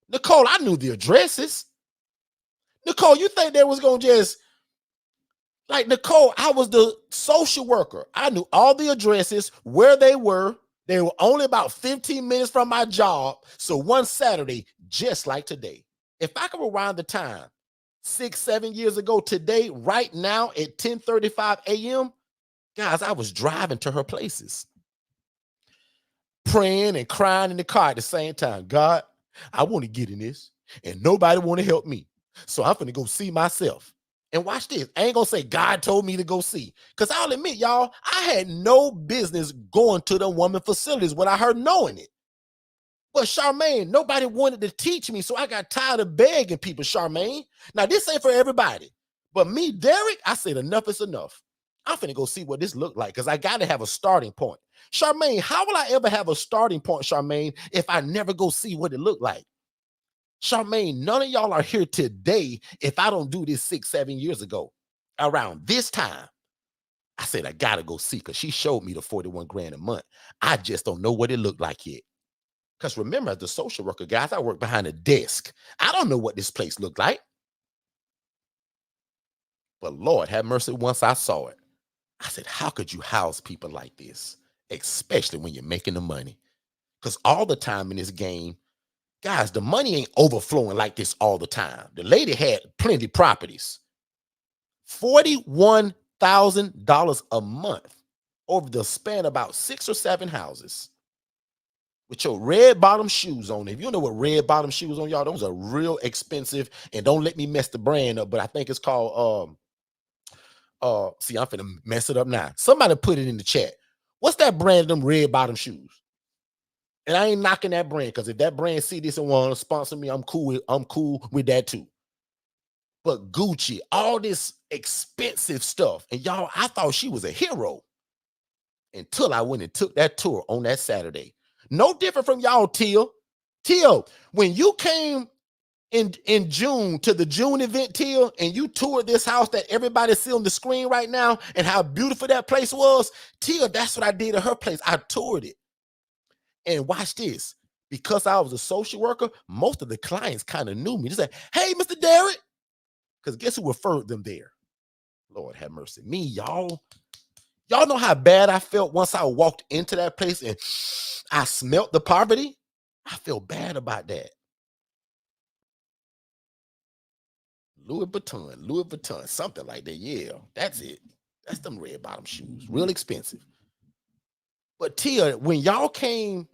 Nicole, I knew the addresses. Nicole, you think they was going to just, like, Nicole, I was the social worker. I knew all the addresses, where they were. They were only about 15 minutes from my job. So one Saturday, just like today, if I could rewind the time 6-7 years ago today, right now at 10:35 a.m., guys, I was driving to her places, praying and crying in the car at the same time. God, I want to get in this, and nobody want to help me. So I'm going to go see myself. And watch this. I ain't gonna say God told me to go see. Because I'll admit, y'all, I had no business going to the woman facilities without her knowing it. But Charmaine, nobody wanted to teach me, so I got tired of begging people, Charmaine. Now, this ain't for everybody. But me, Derek, I said enough is enough. I'm finna go see what this look like because I gotta have a starting point. Charmaine, how will I ever have a starting point, Charmaine, if I never go see what it looked like? Charmaine, none of y'all are here today if I don't do this 6-7 years ago. Around this time, I said, I gotta go see because she showed me the 41 grand a month. I just don't know what it looked like yet. Because remember, as the social worker, guys, I work behind a desk. I don't know what this place looked like. But Lord have mercy, once I saw it, I said, how could you house people like this? Especially when you're making the money. Because all the time in this game, guys, the money ain't overflowing like this all the time. The lady had plenty properties. $41,000 a month over the span about 6 or 7 houses. With your red bottom shoes on. If you don't know what red bottom shoes on, y'all, those are real expensive. And don't let me mess the brand up, but I think it's called see, I'm finna mess it up now. Somebody put it in the chat. What's that brand of them red bottom shoes? And I ain't knocking that brand because if that brand see this and want to sponsor me, I'm cool with that too. But Gucci, all this expensive stuff. And y'all, I thought she was a hero until I went and took that tour on that Saturday. No different from y'all, Teal. Teal, when you came in June to the June event, Teal, and you toured this house that everybody see on the screen right now and how beautiful that place was, Teal, that's what I did at her place. I toured it. And watch this. Because I was a social worker, most of the clients kind of knew me. They said, hey, Mr. Derek. Because guess who referred them there? Lord have mercy. Me, y'all. Y'all know how bad I felt once I walked into that place and I smelt the poverty? I feel bad about that. Louis Vuitton, something like that. Yeah, that's it. That's them red bottom shoes. Real expensive. But Tia, when y'all came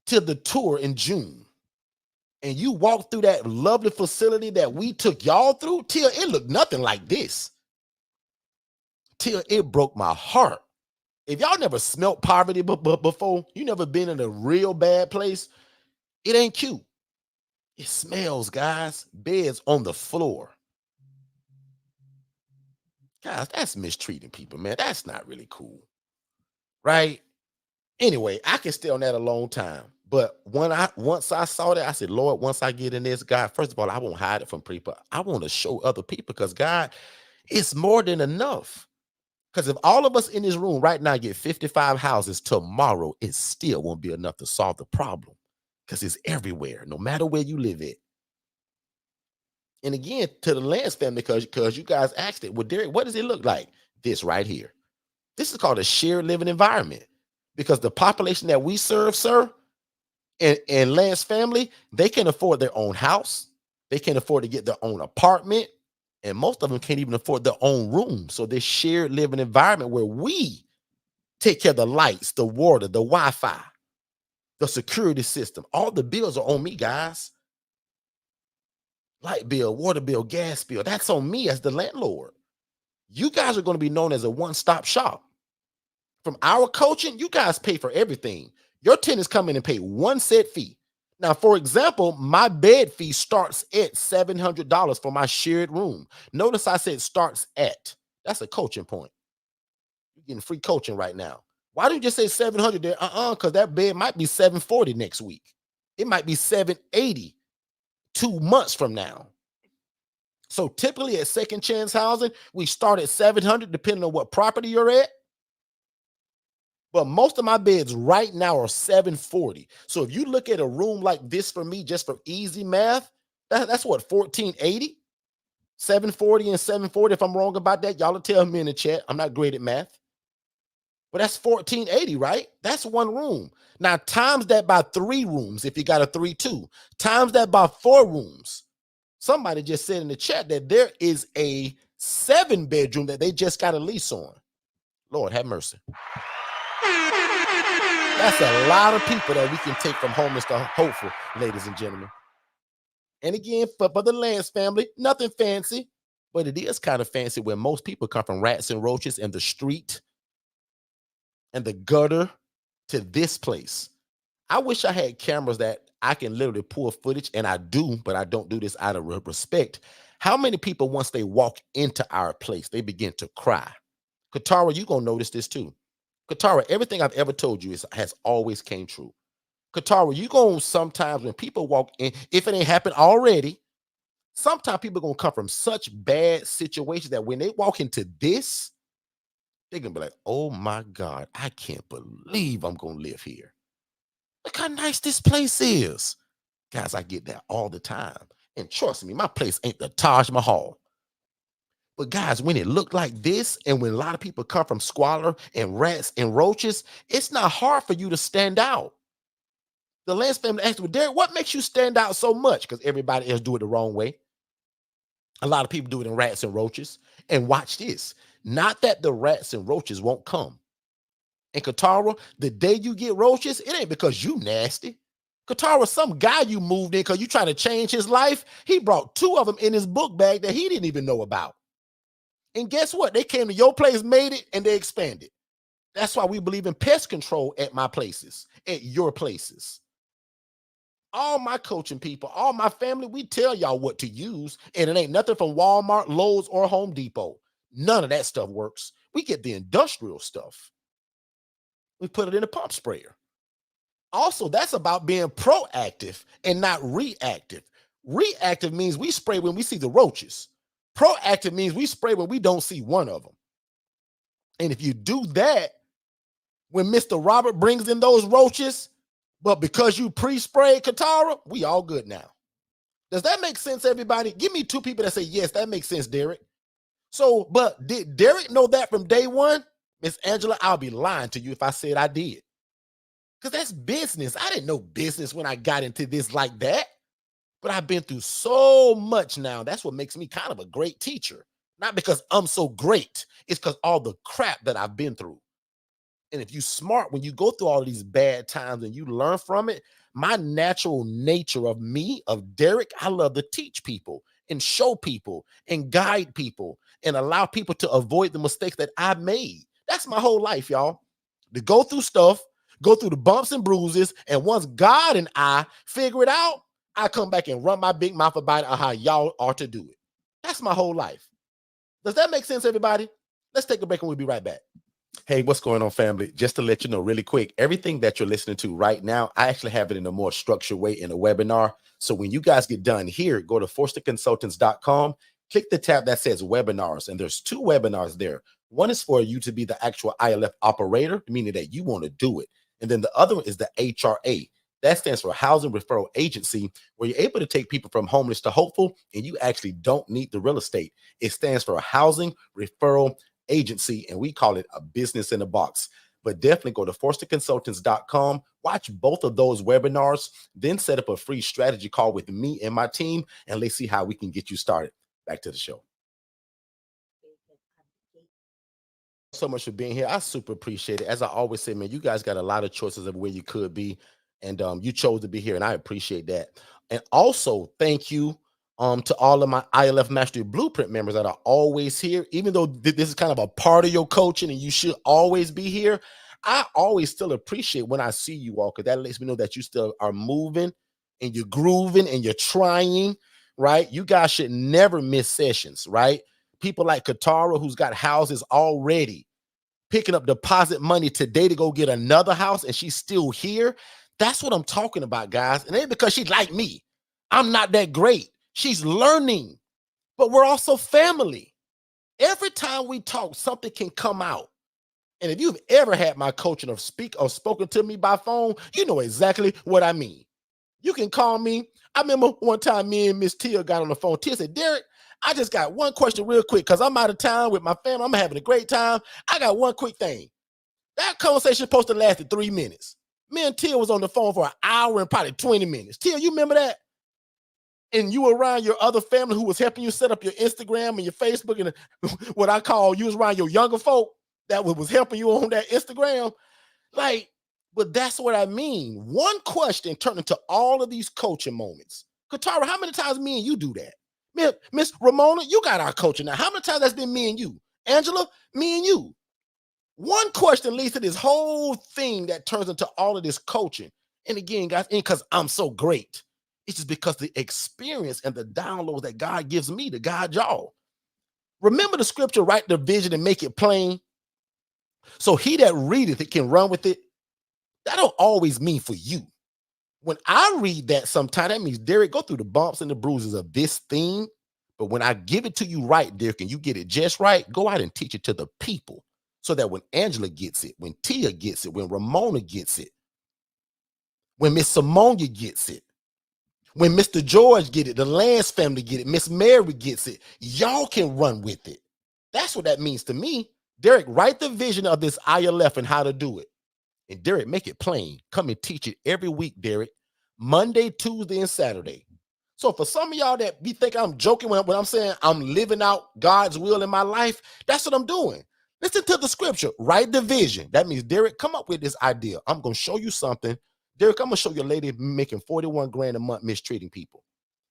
to the tour in June and you walked through that lovely facility that we took y'all through, Tia, it looked nothing like this. Tia, it broke my heart. If y'all never smelt poverty before, you never been in a real bad place, it ain't cute. It smells, guys. Beds on the floor. Guys, that's mistreating people, man. That's not really cool. Right? Anyway, I can stay on that a long time. But once I saw that, I said, Lord, once I get in this, God, first of all, I won't hide it from people. I want to show other people because God, it's more than enough. Because if all of us in this room right now get 55 houses tomorrow, it still won't be enough to solve the problem. Because it's everywhere, no matter where you live at. And again, to the Lance family, because you guys asked it, well, Derek, what does it look like? This right here. This is called a shared living environment. Because the population that we serve, sir, and Lance family, they can afford their own house. They can afford to get their own apartment. And most of them can't even afford their own room. So this shared living environment where we take care of the lights, the water, the Wi-Fi, the security system. All the bills are on me, guys. Light bill, water bill, gas bill. That's on me as the landlord. You guys are going to be known as a one-stop shop. From our coaching, you guys pay for everything. Your tenants come in and pay one set fee. Now, for example, my bed fee starts at $700 for my shared room. Notice I said starts at. That's a coaching point. You're getting free coaching right now. Why do you just say 700 there? Because that bed might be 740 next week. It might be 780 2 months from now. So typically at Second Chance Housing, we start at 700 depending on what property you're at. But most of my beds right now are 740. So if you look at a room like this for me, just for easy math, that's what, 1480? 740 and 740. If I'm wrong about that, y'all will tell me in the chat. I'm not great at math. But that's 1480, right? That's one room. Now, times that by 3 rooms, if you got a 3-2. Times that by 4 rooms. Somebody just said in the chat that there is a 7-bedroom that they just got a lease on. Lord have mercy. That's a lot of people that we can take from homeless to hopeful, ladies and gentlemen. And again, for the Lance family, nothing fancy. But it is kind of fancy when most people come from rats and roaches and the street and the gutter to this place. I wish I had cameras that I can literally pull footage, and I do, but I don't do this out of respect. How many people, once they walk into our place, they begin to cry? Katara, you gonna notice this too. Katara, everything I've ever told you has always came true. Katara, you gonna sometimes when people walk in, if it ain't happened already, sometimes people gonna come from such bad situations that when they walk into this, they're gonna be like, oh my God, I can't believe I'm gonna live here. Look how nice this place is. Guys, I get that all the time. And trust me, my place ain't the Taj Mahal. But guys, when it looked like this, and when a lot of people come from squalor and rats and roaches, it's not hard for you to stand out. The Lance family asked me, Derek, what makes you stand out so much? Because everybody else do it the wrong way. A lot of people do it in rats and roaches. And watch this. Not that the rats and roaches won't come. And Katara, the day you get roaches, it ain't because you nasty. Katara, some guy you moved in because you trying to change his life, he brought 2 of them in his book bag that he didn't even know about. And guess what? They came to your place, made it, and they expanded. That's why we believe in pest control at my places, at your places. All my coaching people, all my family, we tell y'all what to use, and it ain't nothing from Walmart, Lowe's, or Home Depot. None of that stuff works. We get the industrial stuff. We put it in a pump sprayer. Also, that's about being proactive and not reactive. Reactive means we spray when we see the roaches. Proactive means we spray when we don't see one of them. And if you do that, when Mr. Robert brings in those roaches, but because you pre-sprayed Katara, we all good now. Does that make sense, everybody? Give me 2 people that say, yes, that makes sense, Derek. So, but did Derek know that from day one? Miss Angela, I'll be lying to you if I said I did. Because that's business. I didn't know business when I got into this like that. But I've been through so much now. That's what makes me kind of a great teacher. Not because I'm so great. It's because all the crap that I've been through. And if you smart, when you go through all of these bad times and you learn from it, my natural nature of me, of Derek, I love to teach people and show people and guide people and allow people to avoid the mistakes that I made. That's my whole life, y'all. To go through stuff, go through the bumps and bruises, and once God and I figure it out, I come back and run my big mouth about it on how y'all are to do it. That's my whole life. Does that make sense, everybody? Let's take a break and we'll be right back. Hey, what's going on, family? Just to let you know really quick, everything that you're listening to right now, I actually have it in a more structured way in a webinar. So when you guys get done here, go to forsterconsultants.com, click the tab that says webinars, and there's 2 webinars there. One is for you to be the actual ILF operator, meaning that you want to do it. And then the other one is the HRA. That stands for Housing Referral Agency, where you're able to take people from homeless to hopeful, and you actually don't need the real estate. It stands for Housing Referral Agency, and we call it a business in a box. But definitely go to forsterconsultants.com, watch both of those webinars, then set up a free strategy call with me and my team, and let's see how we can get you started. Back to the show. So much for being here. I super appreciate it. As I always say, man, you guys got a lot of choices of where you could be, and you chose to be here, and I appreciate that. And also, thank you to all of my ILF Mastery Blueprint members that are always here. Even though this is kind of a part of your coaching, and you should always be here, I always still appreciate when I see you all, because that lets me know that you still are moving and you're grooving and you're trying, right? You guys should never miss sessions, right? People like Katara, who's got houses already, picking up deposit money today to go get another house, and she's still here. That's what I'm talking about, guys. And it ain't because she's like me. I'm not that great. She's learning, but we're also family. Every time we talk, something can come out. And if you've ever had my coaching or spoken to me by phone, you know exactly what I mean. You can call me. I remember one time me and Miss Tia got on the phone. Tia said, Derek, I just got one question real quick because I'm out of town with my family. I'm having a great time. I got one quick thing. That conversation supposed to last 3 minutes. Me and Tia was on the phone for an hour and probably 20 minutes. Tia, you remember that? And you were around your other family who was helping you set up your Instagram and your Facebook, and what I call, you was around your younger folk that was helping you on that Instagram. Like, but that's what I mean. One question turned into all of these coaching moments. Katara, how many times me and you do that? Miss Ramona, you got our coaching now. How many times that's been me and you? Angela, me and you. One question leads to this whole thing that turns into all of this coaching. And again, guys, and because I'm so great, it's just because the experience and the downloads that God gives me to guide y'all. Remember the scripture, write the vision and make it plain. So he that readeth it can run with it. That don't always mean for you. When I read that sometimes, that means, Derek, go through the bumps and the bruises of this thing. But when I give it to you right, Derek, and you get it just right, go out and teach it to the people so that when Angela gets it, when Tia gets it, when Ramona gets it, when Miss Simonia gets it, when Mr. George get it, the Lance family get it, Miss Mary gets it, y'all can run with it. That's what that means to me. Derek, write the vision of this ILF and how to do it. And Derek, make it plain. Come and teach it every week, Derek. Monday, Tuesday, and Saturday. So for some of y'all that be thinking I'm joking when I'm saying I'm living out God's will in my life, that's what I'm doing. Listen to the scripture. Write the vision. That means, Derek, come up with this idea. I'm going to show you something. Derek, I'm going to show you a lady making 41 grand a month mistreating people.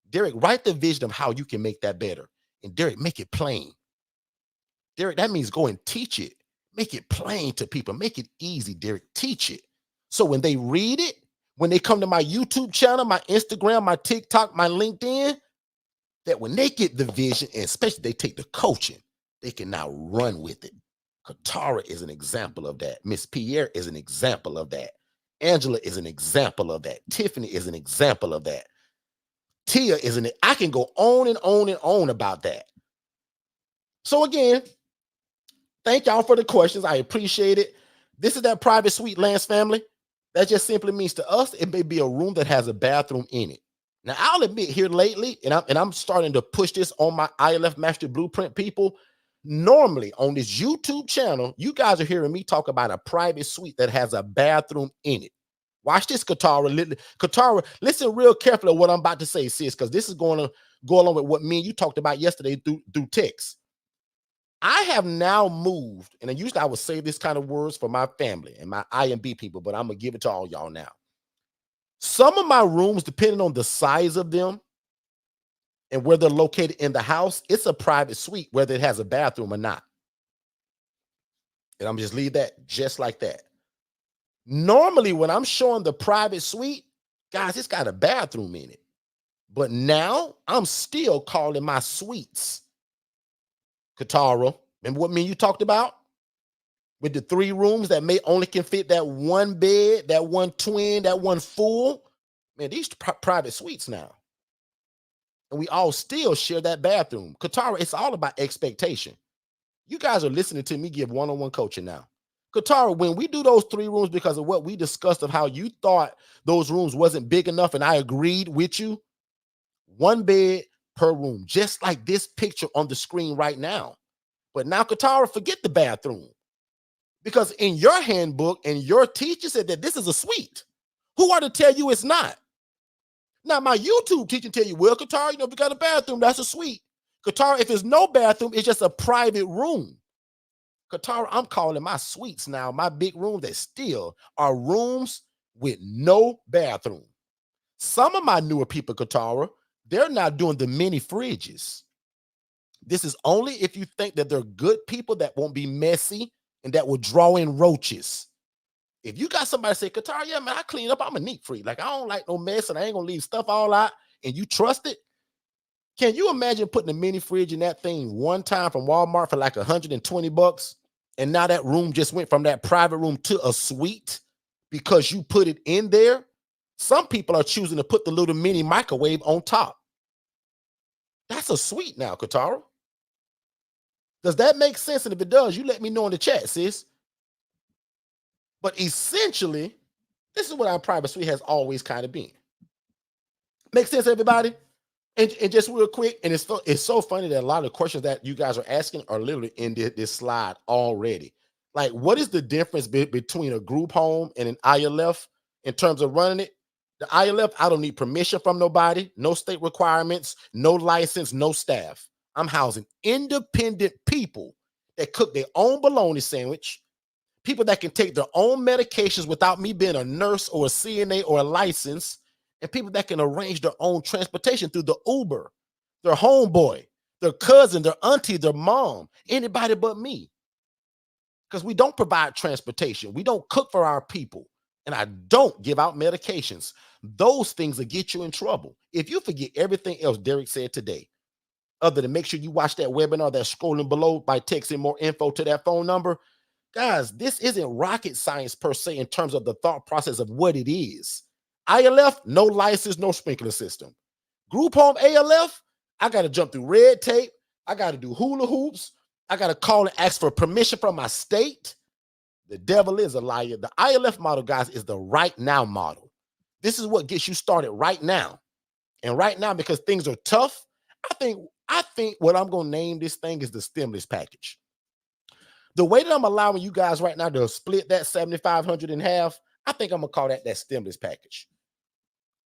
Derek, write the vision of how you can make that better. And Derek, make it plain. Derek, that means go and teach it. Make it plain to people. Make it easy, Derek. Teach it. So when they read it, when they come to my YouTube channel, my Instagram, my TikTok, my LinkedIn, that when they get the vision, and especially they take the coaching, they can now run with it. Katara is an example of that. Miss Pierre is an example of that. Angela is an example of that. Tiffany is an example of that. Tia is an, I can go on and on and on about that. So again, thank y'all for the questions. I appreciate it. This is that private suite, Lance family. That just simply means to us, it may be a room that has a bathroom in it. Now, I'll admit here lately, and I'm starting to push this on my ILF Master Blueprint people. Normally on this YouTube channel, you guys are hearing me talk about a private suite that has a bathroom in it. Watch this, Katara. Katara, listen real carefully to what I'm about to say, sis, because this is going to go along with what me and you talked about yesterday through text. I have now moved, and usually I would say this kind of words for my family and my IMB people, but I'm going to give it to all y'all now. Some of my rooms, depending on the size of them and where they're located in the house, it's a private suite, whether it has a bathroom or not. And I'm just leave that just like that. Normally, when I'm showing the private suite, guys, it's got a bathroom in it. But now I'm still calling my suites. Katara, remember what me and you talked about? With the 3 rooms that may only can fit that one bed, that one twin, that one full. Man, these private suites now. And we all still share that bathroom. Katara, it's all about expectation. You guys are listening to me give one-on-one coaching now. Katara, when we do those 3 rooms because of what we discussed of how you thought those rooms wasn't big enough and I agreed with you, 1 bed per room, just like this picture on the screen right now. But now, Katara, forget the bathroom. Because in your handbook and your teacher said that this is a suite. Who are to tell you it's not? Now, my YouTube teacher tell you, well, Katara, if you got a bathroom, that's a suite. Katara, if there's no bathroom, it's just a private room. Katara, I'm calling my suites now, my big rooms that still are rooms with no bathroom. Some of my newer people, Katara, they're not doing the mini fridges. This is only if you think that they're good people that won't be messy and that will draw in roaches. If you got somebody say, Katara, yeah, man, I clean up, I'm a neat freak. Like, I don't like no mess and I ain't gonna leave stuff all out, and you trust it. Can you imagine putting a mini fridge in that thing one time from Walmart for like $120? And now that room just went from that private room to a suite because you put it in there? Some people are choosing to put the little mini microwave on top. That's a suite now, Katara. Does that make sense? And if it does, you let me know in the chat, sis. But essentially, this is what our private suite has always kind of been. Make sense, everybody? And just real quick, and it's so funny that a lot of the questions that you guys are asking are literally in this slide already. Like, what is the difference between a group home and an ILF in terms of running it? The ILF, I don't need permission from nobody, no state requirements, no license, no staff. I'm housing independent people that cook their own bologna sandwich, people that can take their own medications without me being a nurse or a CNA or a license, and people that can arrange their own transportation through the Uber. their homeboy, their cousin, their auntie, their mom, anybody but me. Because we don't provide transportation. We don't cook for our people. And I don't give out medications. Those things will get you in trouble. If you forget everything else Derek said today, other than make sure you watch that webinar that's scrolling below by texting more info to that phone number, guys, this isn't rocket science per se in terms of the thought process of what it is. ILF, no license, no sprinkler system. Group home ALF, I got to jump through red tape. I got to do hula hoops. I got to call and ask for permission from my state. The devil is a liar. The ILF model, guys, is the right now model. This is what gets you started right now. And right now, because things are tough, I think what I'm going to name this thing is the stimulus package. The way that I'm allowing you guys right now to split that 7,500 in half, I think I'm going to call that stimulus package.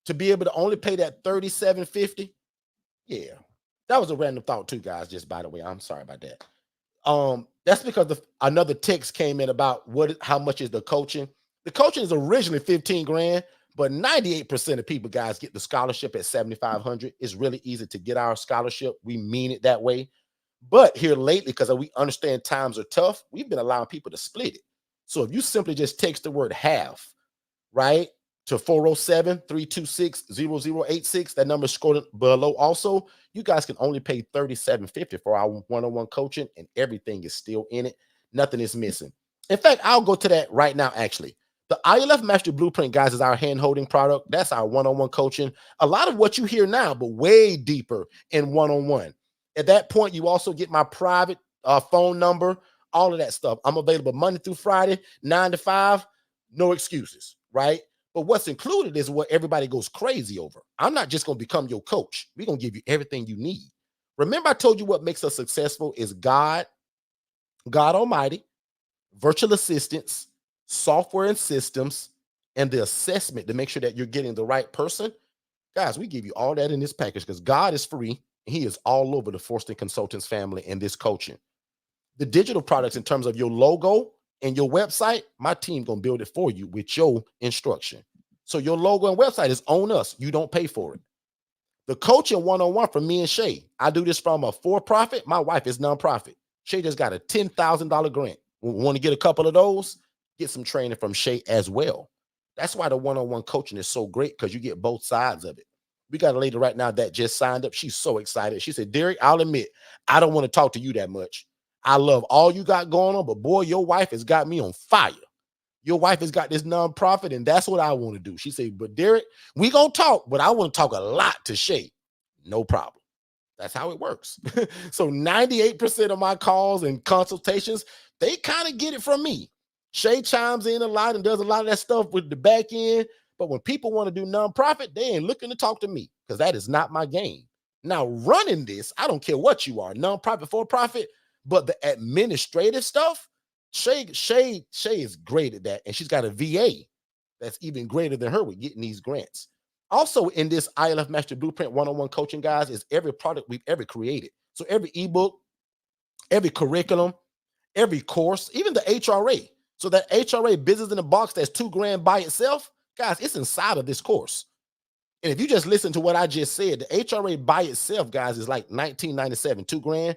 To be able to only pay that $37.50. Yeah. That was a random thought too, guys, just by the way. I'm sorry about that. That's because another text came in about how much is the coaching. The coaching is originally 15 grand, but 98% of people, guys, get the scholarship at 7,500. It's really easy to get our scholarship. We mean it that way. But here lately, because we understand times are tough, we've been allowing people to split it. So if you simply just text the word half, right, to 407-326-0086, that number is scrolled below also, you guys can only pay $37.50 for our one-on-one coaching, and everything is still in it. Nothing is missing. In fact, I'll go to that right now, actually. The ILF Master Blueprint, guys, is our hand-holding product. That's our one-on-one coaching. A lot of what you hear now, but way deeper in one-on-one. At that point, you also get my private phone number, all of that stuff. I'm available Monday through Friday, 9 to 5, no excuses, right? But what's included is what everybody goes crazy over. I'm not just going to become your coach. We're going to give you everything you need. Remember, I told you what makes us successful is God Almighty, virtual assistants, software and systems, and the assessment to make sure that you're getting the right person. Guys, we give you all that in this package because God is free. And he is all over the Forston Consultants family and this coaching. The digital products in terms of your logo and your website, my team going to build it for you with your instruction. So your logo and website is on us. You don't pay for it. The coaching one-on-one from me and Shay. I do this from a for-profit. My wife is nonprofit. Shay just got a $10,000 grant. Want to get a couple of those? Get some training from Shay as well. That's why the one-on-one coaching is so great because you get both sides of it. We got a lady right now that just signed up. She's so excited. She said, Derek, I'll admit, I don't want to talk to you that much. I love all you got going on, but boy, your wife has got me on fire. Your wife has got this nonprofit, and that's what I want to do. She said, but Derek, we gonna talk, but I want to talk a lot to Shay. No problem. That's how it works. So 98% of my calls and consultations, they kind of get it from me. Shay chimes in a lot and does a lot of that stuff with the back end. But when people want to do nonprofit, they ain't looking to talk to me because that is not my game. Now, running this, I don't care what you are, nonprofit, for profit, but the administrative stuff, Shay is great at that. And she's got a VA that's even greater than her with getting these grants. Also, in this ILF Master Blueprint one-on-one coaching, guys, is every product we've ever created. So every ebook, every curriculum, every course, even the HRA. So that HRA business in a box that's $2,000 by itself, guys, it's inside of this course. And if you just listen to what I just said, the HRA by itself, guys, is like $19.97, $2,000.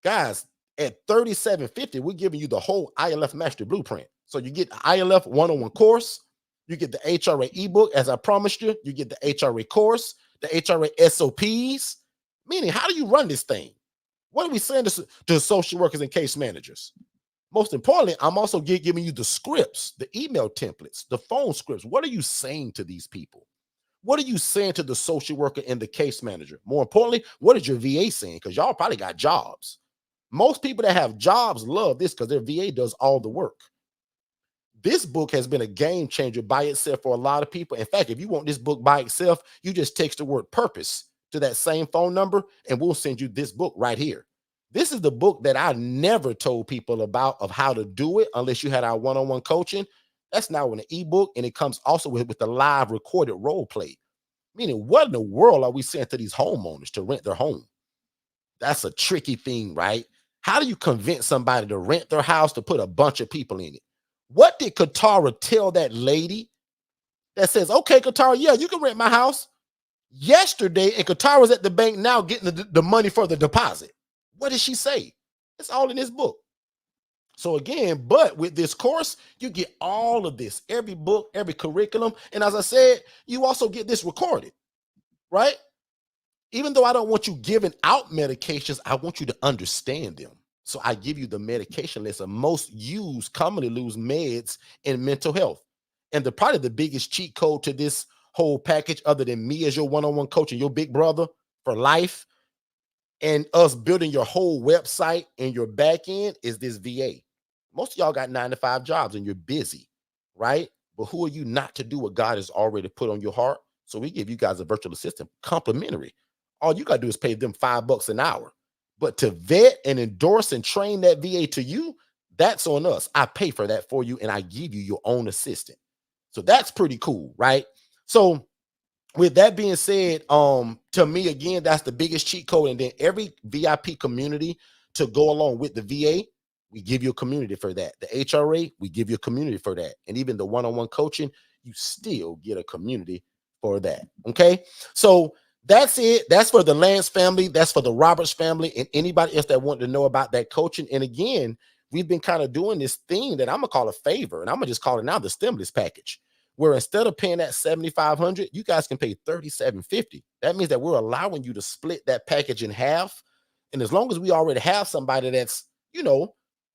Guys, at $37.50, we're giving you the whole ILF Master Blueprint. So you get the ILF one-on-one course, you get the HRA ebook, as I promised you, you get the HRA course, the HRA SOPs, meaning how do you run this thing? What are we saying to social workers and case managers? Most importantly, I'm also giving you the scripts, the email templates, the phone scripts. What are you saying to these people? What are you saying to the social worker and the case manager? More importantly, what is your VA saying? Because y'all probably got jobs. Most people that have jobs love this because their VA does all the work. This book has been a game changer by itself for a lot of people. In fact, if you want this book by itself, you just text the word purpose to that same phone number and we'll send you this book right here. This is the book that I never told people about of how to do it unless you had our one-on-one coaching. That's now in an ebook, and it comes also with the live recorded role play. Meaning, what in the world are we saying to these homeowners to rent their home? That's a tricky thing, right? How do you convince somebody to rent their house to put a bunch of people in it? What did Katara tell that lady that says, okay, Katara, yeah, you can rent my house. yesterday, and Qatar was at the bank now getting the money for the deposit. What did she say? It's all in this book. So again, but with this course, you get all of this, every book, every curriculum. And as I said, you also get this recorded, right? Even though I don't want you giving out medications, I want you to understand them. So I give you the medication list of most used, commonly used meds in mental health. And probably the biggest cheat code to this whole package, other than me as your one-on-one coach and your big brother for life, and us building your whole website and your back end, is this VA. Most of y'all got 9 to 5 jobs and you're busy, right? But who are you not to do what God has already put on your heart? So we give you guys a virtual assistant complimentary. All you got to do is pay them $5 an hour. But to vet and endorse and train that VA to you, that's on us. I pay for that for you and I give you your own assistant. So that's pretty cool, right? So with that being said, to me, again, that's the biggest cheat code. And then every VIP community to go along with the VA, we give you a community for that. The HRA, we give you a community for that. And even the one-on-one coaching, you still get a community for that. Okay. So that's it. That's for the Lance family. That's for the Roberts family and anybody else that want to know about that coaching. And again, we've been kind of doing this thing that I'm gonna call a favor, and I'm gonna just call it now the stimulus package, where instead of paying that 7,500, you guys can pay 3,750. That means that we're allowing you to split that package in half. And as long as we already have somebody that's,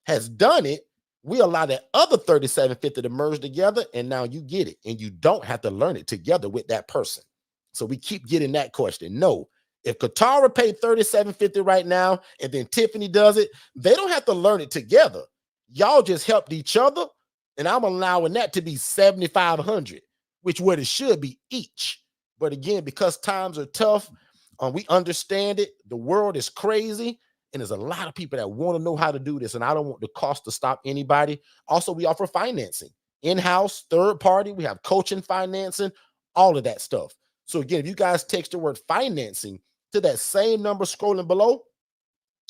has done it, we allow that other 3,750 to merge together, and now you get it. And you don't have to learn it together with that person. So we keep getting that question. No, if Katara paid 3,750 right now, and then Tiffany does it, they don't have to learn it together. Y'all just helped each other, and I'm allowing that to be 7,500, which what it should be each. But again, because times are tough, we understand it. The world is crazy, and there's a lot of people that want to know how to do this, and I don't want the cost to stop anybody. Also, we offer financing, in-house, third party. We have coaching, financing, all of that stuff. So again, if you guys text the word financing to that same number scrolling below,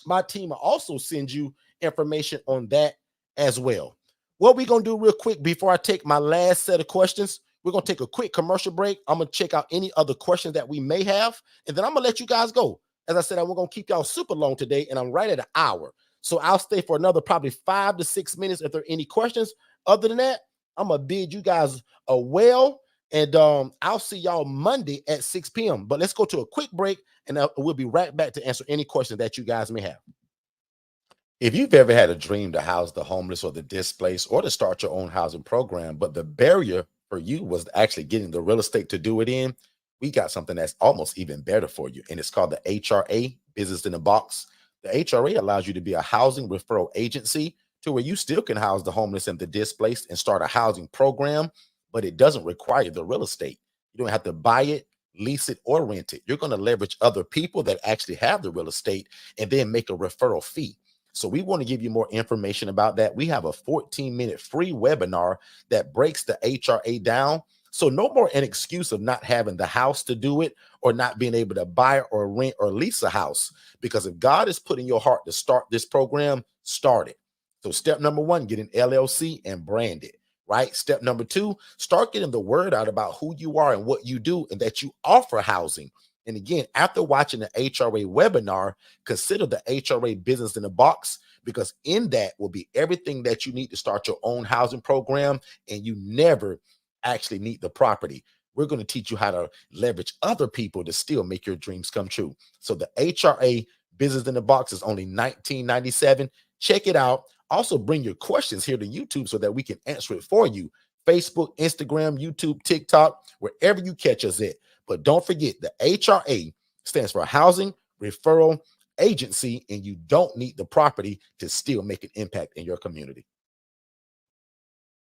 my team will also send you information on that as well. What we're going to do real quick before I take my last set of questions, we're going to take a quick commercial break. I'm going to check out any other questions that we may have, and then I'm going to let you guys go. As I said, I'm going to keep y'all super long today, and I'm right at an hour. So I'll stay for another probably 5 to 6 minutes if there are any questions. Other than that, I'm going to bid you guys a well, and I'll see y'all Monday at 6 p.m. But let's go to a quick break, and we'll be right back to answer any questions that you guys may have. If you've ever had a dream to house the homeless or the displaced or to start your own housing program, but the barrier for you was actually getting the real estate to do it in, we got something that's almost even better for you. And it's called the HRA, Business in a Box. The HRA allows you to be a housing referral agency to where you still can house the homeless and the displaced and start a housing program, but it doesn't require the real estate. You don't have to buy it, lease it, or rent it. You're going to leverage other people that actually have the real estate and then make a referral fee. So we want to give you more information about that. We have a 14-minute free webinar that breaks the HRA down. So no more an excuse of not having the house to do it or not being able to buy or rent or lease a house. Because if God is putting your heart to start this program, start it. So step number 1, get an LLC and brand it, right? Step number 2, start getting the word out about who you are and what you do and that you offer housing. And again, after watching the HRA webinar, consider the HRA Business in a Box, because in that will be everything that you need to start your own housing program, and you never actually need the property. We're going to teach you how to leverage other people to still make your dreams come true. So the HRA Business in a Box is only $19.97. Check it out. Also bring your questions here to YouTube so that we can answer it for you. Facebook, Instagram, YouTube, TikTok, wherever you catch us at. But don't forget, the HRA stands for Housing Referral Agency, and you don't need the property to still make an impact in your community.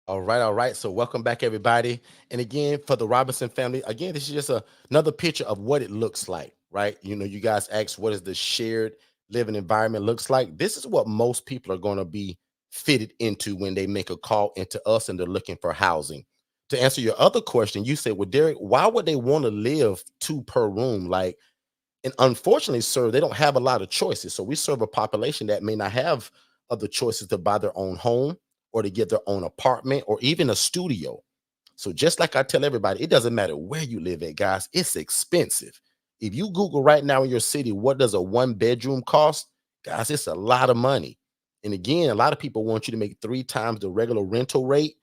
All right, all right. So welcome back, everybody. And again, for the Robinson family, again, this is just another picture of what it looks like, right? You guys asked what is the shared living environment looks like. This is what most people are going to be fitted into when they make a call into us and they're looking for housing. To answer your other question, you said, well, Derek, why would they want to live 2 per room? And unfortunately, sir, they don't have a lot of choices. So we serve a population that may not have other choices to buy their own home or to get their own apartment or even a studio. So just like I tell everybody, it doesn't matter where you live at, guys, it's expensive. If you Google right now in your city, what does a 1 bedroom cost? Guys, it's a lot of money. And again, a lot of people want you to make 3 times the regular rental rate.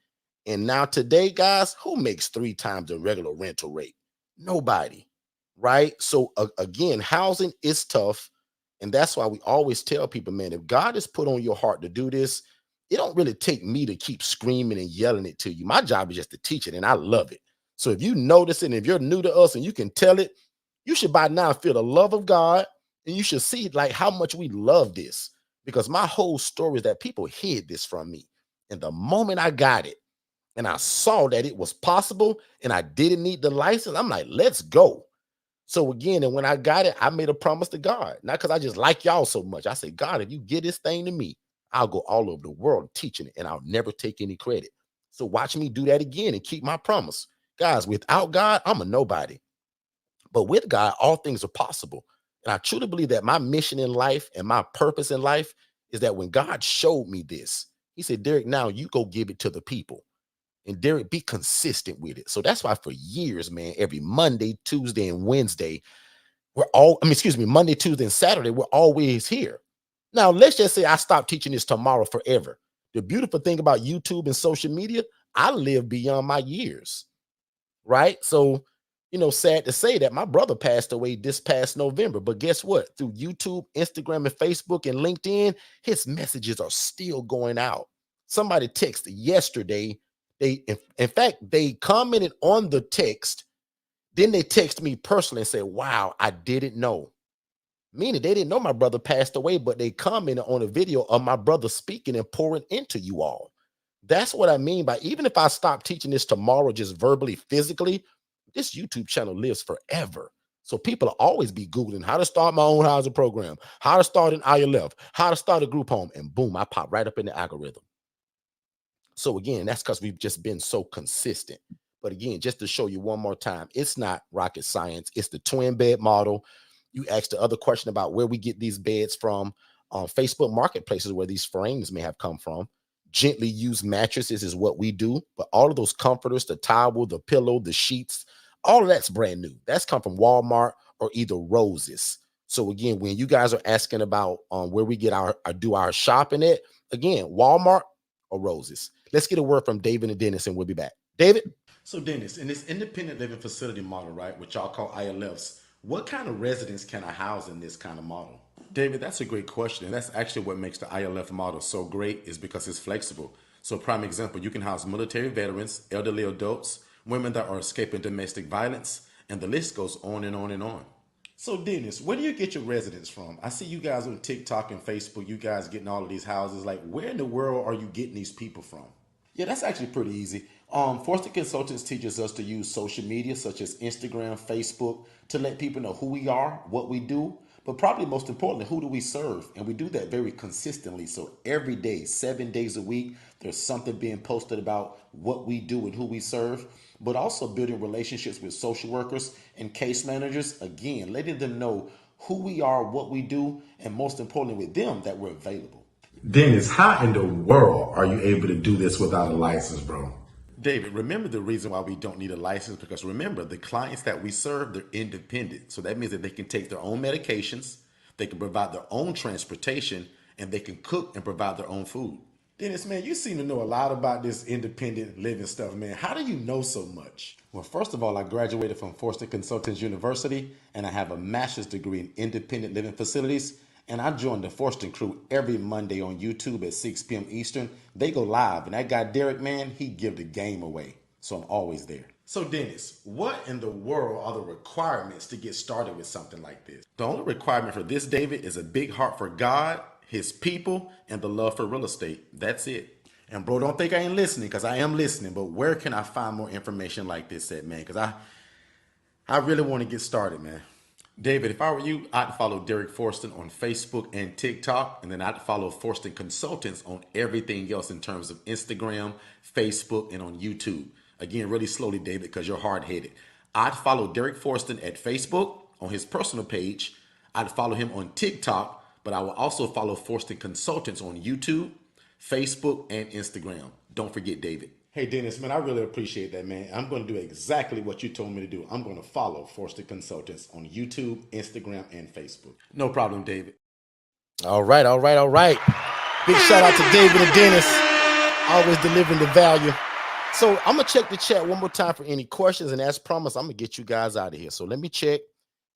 And now today, guys, who makes 3 times the regular rental rate? Nobody, right? So again, housing is tough. And that's why we always tell people, man, if God has put on your heart to do this, it don't really take me to keep screaming and yelling it to you. My job is just to teach it, and I love it. So if you notice it, and if you're new to us and you can tell it, you should by now feel the love of God, and you should see like how much we love this. Because my whole story is that people hid this from me. And the moment I got it and I saw that it was possible and I didn't need the license, I'm like, let's go. So again, and when I got it, I made a promise to God, not because I just like y'all so much. I said, God, if you give this thing to me, I'll go all over the world teaching it and I'll never take any credit. So watch me do that again and keep my promise. Guys, without God, I'm a nobody. But with God, all things are possible. And I truly believe that my mission in life and my purpose in life is that when God showed me this, he said, Derek, now you go give it to the people. And Derek, be consistent with it. So that's why for years, man, every Monday, Tuesday, and Wednesday, Monday, Tuesday, and Saturday, we're always here. Now, let's just say I stop teaching this tomorrow forever. The beautiful thing about YouTube and social media, I live beyond my years, right? So, sad to say that my brother passed away this past November. But guess what? Through YouTube, Instagram, and Facebook and LinkedIn, his messages are still going out. Somebody texted yesterday. In fact, they commented on the text. Then they text me personally and say, wow, I didn't know. Meaning they didn't know my brother passed away, but they commented on a video of my brother speaking and pouring into you all. That's what I mean by even if I stop teaching this tomorrow, just verbally, physically, this YouTube channel lives forever. So people will always be Googling how to start my own housing program, how to start an ILF, how to start a group home, and boom, I pop right up in the algorithm. So again, that's because we've just been so consistent. But again, just to show you one more time, it's not rocket science. It's the twin bed model. You asked the other question about where we get these beds from. On Facebook marketplaces where these frames may have come from. Gently used mattresses is what we do. But all of those comforters, the towel, the pillow, the sheets, all of that's brand new. That's come from Walmart or either Roses. So again, when you guys are asking about where we get our shopping at, again, Walmart or Roses. Let's get a word from David and Dennis, and we'll be back. David? So, Dennis, in this independent living facility model, right, which y'all call ILFs, what kind of residents can I house in this kind of model? David, that's a great question. And that's actually what makes the ILF model so great is because it's flexible. So, prime example, you can house military veterans, elderly adults, women that are escaping domestic violence, and the list goes on and on and on. So, Dennis, where do you get your residents from? I see you guys on TikTok and Facebook, you guys getting all of these houses. Like, where in the world are you getting these people from? Yeah, that's actually pretty easy. Forster Consultants teaches us to use social media such as Instagram, Facebook to let people know who we are, what we do, but probably most importantly, who do we serve? And we do that very consistently. So every day, 7 days a week, there's something being posted about what we do and who we serve, but also building relationships with social workers and case managers. Again, letting them know who we are, what we do, and most importantly with them that we're available. Dennis, how in the world are you able to do this without a license, bro? David, remember the reason why we don't need a license because remember the clients that we serve, they're independent. So that means that they can take their own medications, they can provide their own transportation, and they can cook and provide their own food. Dennis, man, you seem to know a lot about this independent living stuff, man. How do you know so much? Well, first of all, I graduated from Forster Consultants University, and I have a master's degree in independent living facilities. And I join the Forston crew every Monday on YouTube at 6 p.m. Eastern. They go live, and that guy Derek, man, he give the game away. So I'm always there. So Dennis, what in the world are the requirements to get started with something like this? The only requirement for this, David, is a big heart for God, his people, and the love for real estate. That's it. And bro, don't think I ain't listening because I am listening, but where can I find more information like this at, man? Because I really want to get started, man. David, if I were you, I'd follow Derek Forston on Facebook and TikTok, and then I'd follow Forston Consultants on everything else in terms of Instagram, Facebook, and on YouTube. Again, really slowly, David, because you're hard-headed. I'd follow Derek Forston at Facebook on his personal page. I'd follow him on TikTok, but I will also follow Forston Consultants on YouTube, Facebook, and Instagram. Don't forget, David. Hey, Dennis, man, I really appreciate that, man. I'm going to do exactly what you told me to do. I'm going to follow Forster Consultants on YouTube, Instagram, and Facebook. No problem, David. All right, all right, all right. Big shout out to David and Dennis, always delivering the value. So I'm gonna check the chat one more time for any questions, and as promised, I'm gonna get you guys out of here. So let me check.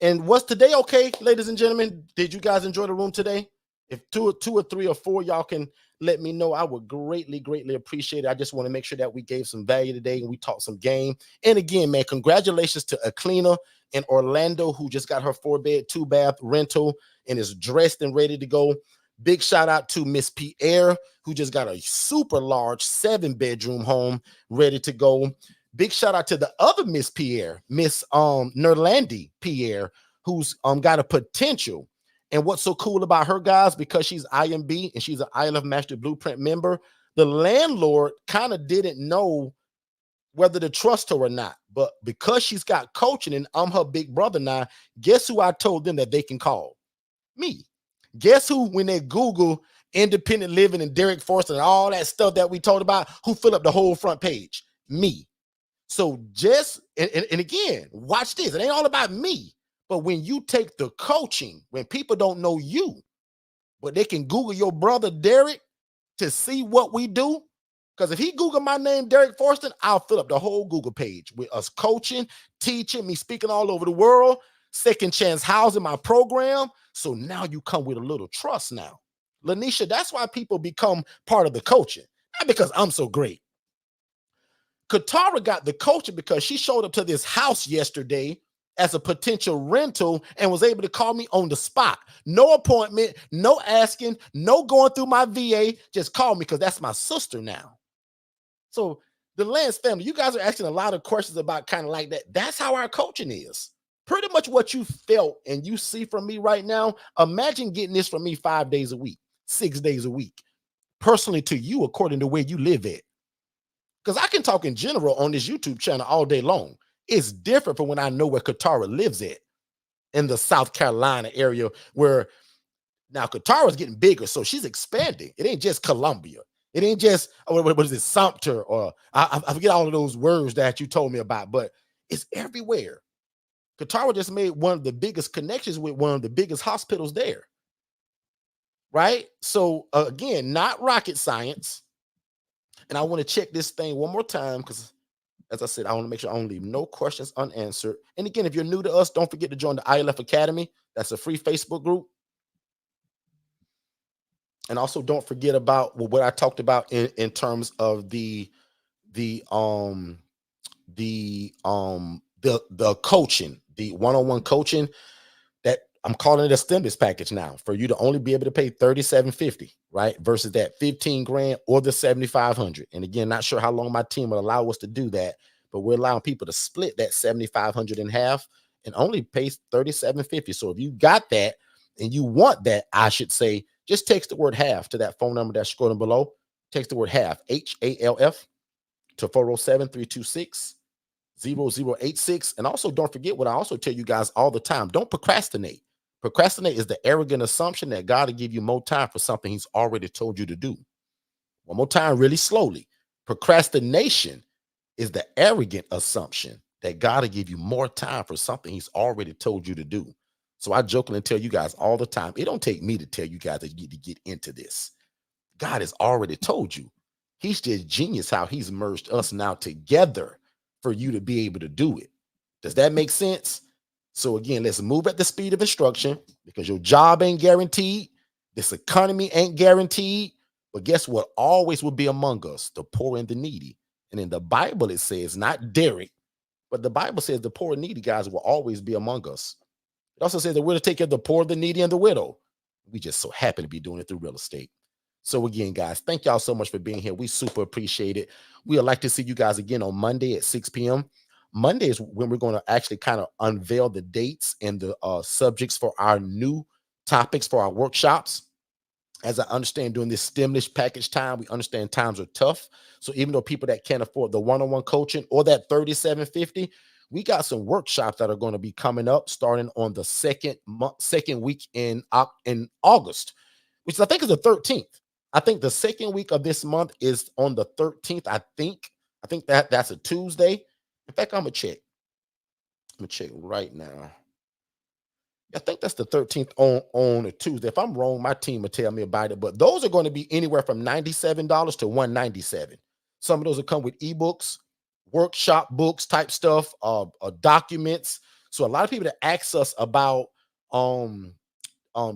And was today okay, ladies and gentlemen? Did you guys enjoy the room today? If two or three or four y'all can let me know, I would greatly, greatly appreciate it. I just want to make sure that we gave some value today and we taught some game. And again, man, congratulations to Aklina in Orlando who just got her 4-bed, 2-bath rental and is dressed and ready to go. Big shout out to Miss Pierre who just got a super large 7-bedroom home ready to go. Big shout out to the other Miss Pierre, Miss Nerlandi Pierre, who's got a potential. And what's so cool about her, guys, because she's IMB and she's an ILF Master Blueprint member, the landlord kind of didn't know whether to trust her or not. But because she's got coaching and I'm her big brother now, guess who I told them that they can call? Me. Guess who, when they Google independent living and Derek Forster and all that stuff that we told about, who fill up the whole front page? Me. So just, and again, watch this. It ain't all about me. But when you take the coaching, when people don't know you, but they can Google your brother Derek to see what we do. Because if he Google my name, Derek Forston, I'll fill up the whole Google page with us coaching, teaching, me speaking all over the world, second chance housing, my program. So now you come with a little trust now. Lanisha, that's why people become part of the coaching. Not because I'm so great. Katara got the coaching because she showed up to this house yesterday as a potential rental and was able to call me on the spot. No appointment, no asking, no going through my VA. Just call me because that's my sister now. So the Lance family, you guys are asking a lot of questions about kind of like that. That's how our coaching is. Pretty much what you felt and you see from me right now. Imagine getting this from me 5 days a week, 6 days a week, personally to you according to where you live at. Because I can talk in general on this YouTube channel all day long. It's different from when I know where Katara lives at in the South Carolina area where now Katara's getting bigger, so she's expanding. It ain't just Columbia. It ain't just, what is it, Sumter, or I forget all of those words that you told me about, but it's everywhere. Katara just made one of the biggest connections with one of the biggest hospitals there, right? So again, not rocket science. And I want to check this thing one more time because, as I said, I want to make sure I don't leave no questions unanswered. And again, if you're new to us, don't forget to join the ILF Academy. That's a free Facebook group. And also don't forget about what I talked about in terms of the coaching, the one-on-one coaching. That I'm calling it a stimulus package now for you to only be able to pay $3,750, right? Versus that 15 grand or the 7,500. And again, not sure how long my team will allow us to do that, but we're allowing people to split that 7,500 in half and only pay $3,750. So if you got that and you want that, I should say, just text the word half to that phone number that's scrolling below. Text the word half, HALF, to 407-326-0086. And also don't forget what I also tell you guys all the time. Don't procrastinate. Procrastinate is the arrogant assumption that God will give you more time for something he's already told you to do. One more time, really slowly. Procrastination is the arrogant assumption that God will give you more time for something he's already told you to do. So I jokingly tell you guys all the time, it don't take me to tell you guys that you need to get into this. God has already told you. He's just genius how he's merged us now together for you to be able to do it. Does that make sense? So again, let's move at the speed of instruction because your job ain't guaranteed. This economy ain't guaranteed. But guess what? Always will be among us, the poor and the needy. And in the Bible, it says, not Derek, but the Bible says the poor and needy guys will always be among us. It also says that we're to take care of the poor, the needy, and the widow. We just so happen to be doing it through real estate. So again, guys, thank y'all so much for being here. We super appreciate it. We would like to see you guys again on Monday at 6 p.m. Monday is when we're going to actually kind of unveil the dates and the subjects for our new topics for our workshops. As I understand, during this stimulus package time, we understand times are tough. So even though people that can't afford the one-on-one coaching or that $3,750, we got some workshops that are going to be coming up starting on the second week in August, which I think is the 13th. I think the second week of this month is on the 13th, I think. I think that's a Tuesday. In fact, I'm gonna check. I'm gonna check right now. I think that's the 13th on a Tuesday. If I'm wrong, my team will tell me about it. But those are going to be anywhere from $97 to 197. Some of those will come with ebooks, workshop books type stuff, documents. So a lot of people that ask us about um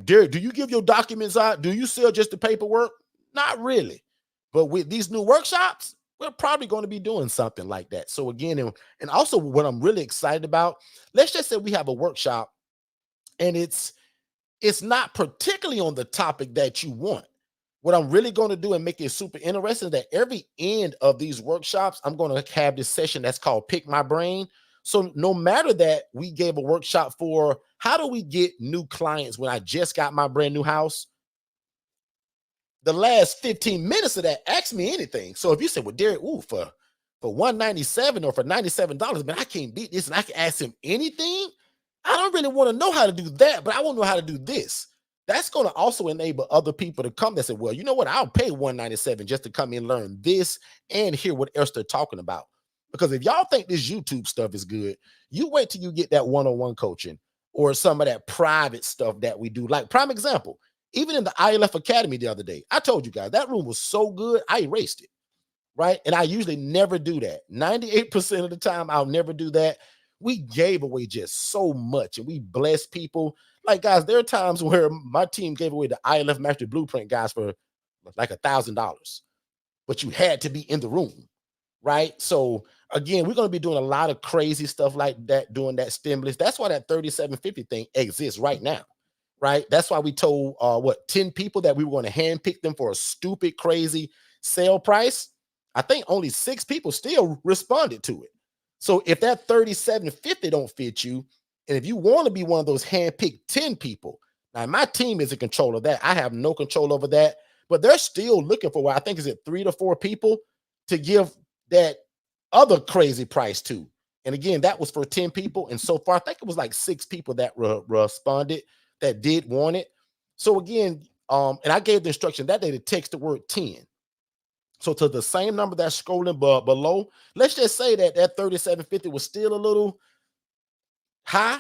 Derek, do you give your documents out? Do you sell just the paperwork? Not really. But with these new workshops, we're probably going to be doing something like that. So again, and also what I'm really excited about, let's just say we have a workshop and it's not particularly on the topic that you want. What I'm really going to do and make it super interesting is that every end of these workshops, I'm going to have this session that's called Pick My Brain. So no matter that we gave a workshop for how do we get new clients when I just got my brand new house, the last 15 minutes of that, ask me anything. So if you say, well, Derek, for 197 or for $97, man, I can't beat this, and I can ask him anything. I don't really want to know how to do that, but I want to know how to do this. That's going to also enable other people to come that say, well, you know what? I'll pay 197 just to come and learn this and hear what else they're talking about. Because if y'all think this YouTube stuff is good, you wait till you get that one-on-one coaching or some of that private stuff that we do. Like prime example, even in the ILF Academy the other day, I told you guys that room was so good, I erased it, right? And I usually never do that. 98% of the time, I'll never do that. We gave away just so much and we blessed people. Like, guys, there are times where my team gave away the ILF Master Blueprint, guys, for like $1,000, but you had to be in the room, right? So again, we're going to be doing a lot of crazy stuff like that during that stimulus. That's why that 3750 thing exists right now, right? That's why we told 10 people that we were going to handpick them for a stupid, crazy sale price. I think only 6 people still responded to it. So if that 3750 don't fit you, and if you want to be one of those handpicked 10 people, now my team is in control of that. I have no control over that, but they're still looking for, I think is it 3 to 4 people to give that other crazy price to. And again, that was for 10 people. And so far, I think it was like 6 people that responded that did want it. So again, and I gave the instruction that day to text the word 10. So to the same number that's scrolling below, let's just say that that 3750 was still a little high.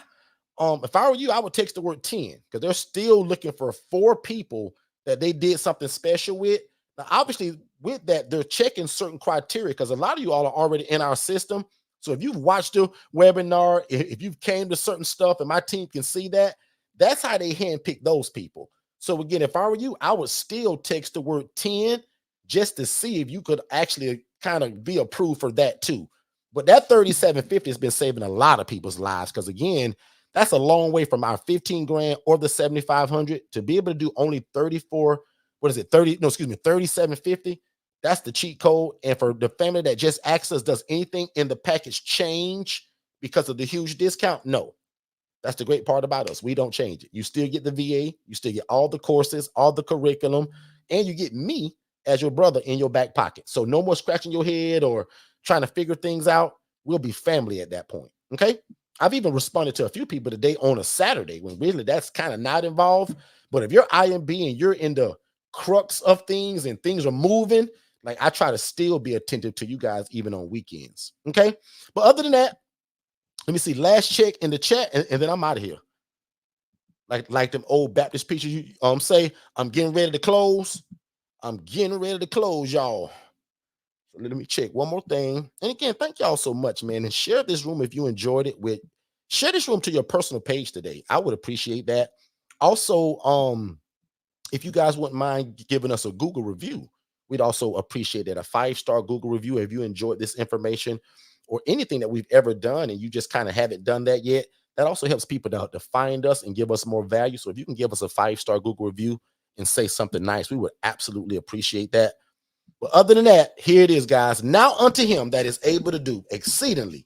If I were you, I would text the word 10 because they're still looking for 4 people that they did something special with. Now, obviously, with that, they're checking certain criteria because a lot of you all are already in our system. So if you've watched the webinar, if you've came to certain stuff and my team can see that, that's how they handpick those people. So again, if I were you, I would still text the word 10 just to see if you could actually kind of be approved for that too. But that 3750 has been saving a lot of people's lives because again, that's a long way from our 15 grand or the 7,500 to be able to do only 34. What is it? 3750. That's the cheat code. And for the family that just asks us, does anything in the package change because of the huge discount? No. That's the great part about us. We don't change it. You still get the VA, you still get all the courses, all the curriculum, and you get me as your brother in your back pocket. So no more scratching your head or trying to figure things out. We'll be family at that point. Okay. I've even responded to a few people today on a Saturday when really that's kind of not involved. But if you're IMB and you're in the crux of things and things are moving, like I try to still be attentive to you guys even on weekends. Okay. But other than that, let me see. Last check in the chat, and then I'm out of here. Like them old Baptist preachers, you say, I'm getting ready to close. I'm getting ready to close, y'all. So let me check one more thing. And again, thank y'all so much, man. And share this room if you enjoyed it share this room to your personal page today. I would appreciate that. Also, if you guys wouldn't mind giving us a Google review, we'd also appreciate that. A 5-star Google review if you enjoyed this information or anything that we've ever done and you just kind of haven't done that yet. That also helps people to find us and give us more value. So if you can give us a 5-star Google review and say something nice, we would absolutely appreciate that. But other than that, here it is, guys. Now unto him that is able to do exceedingly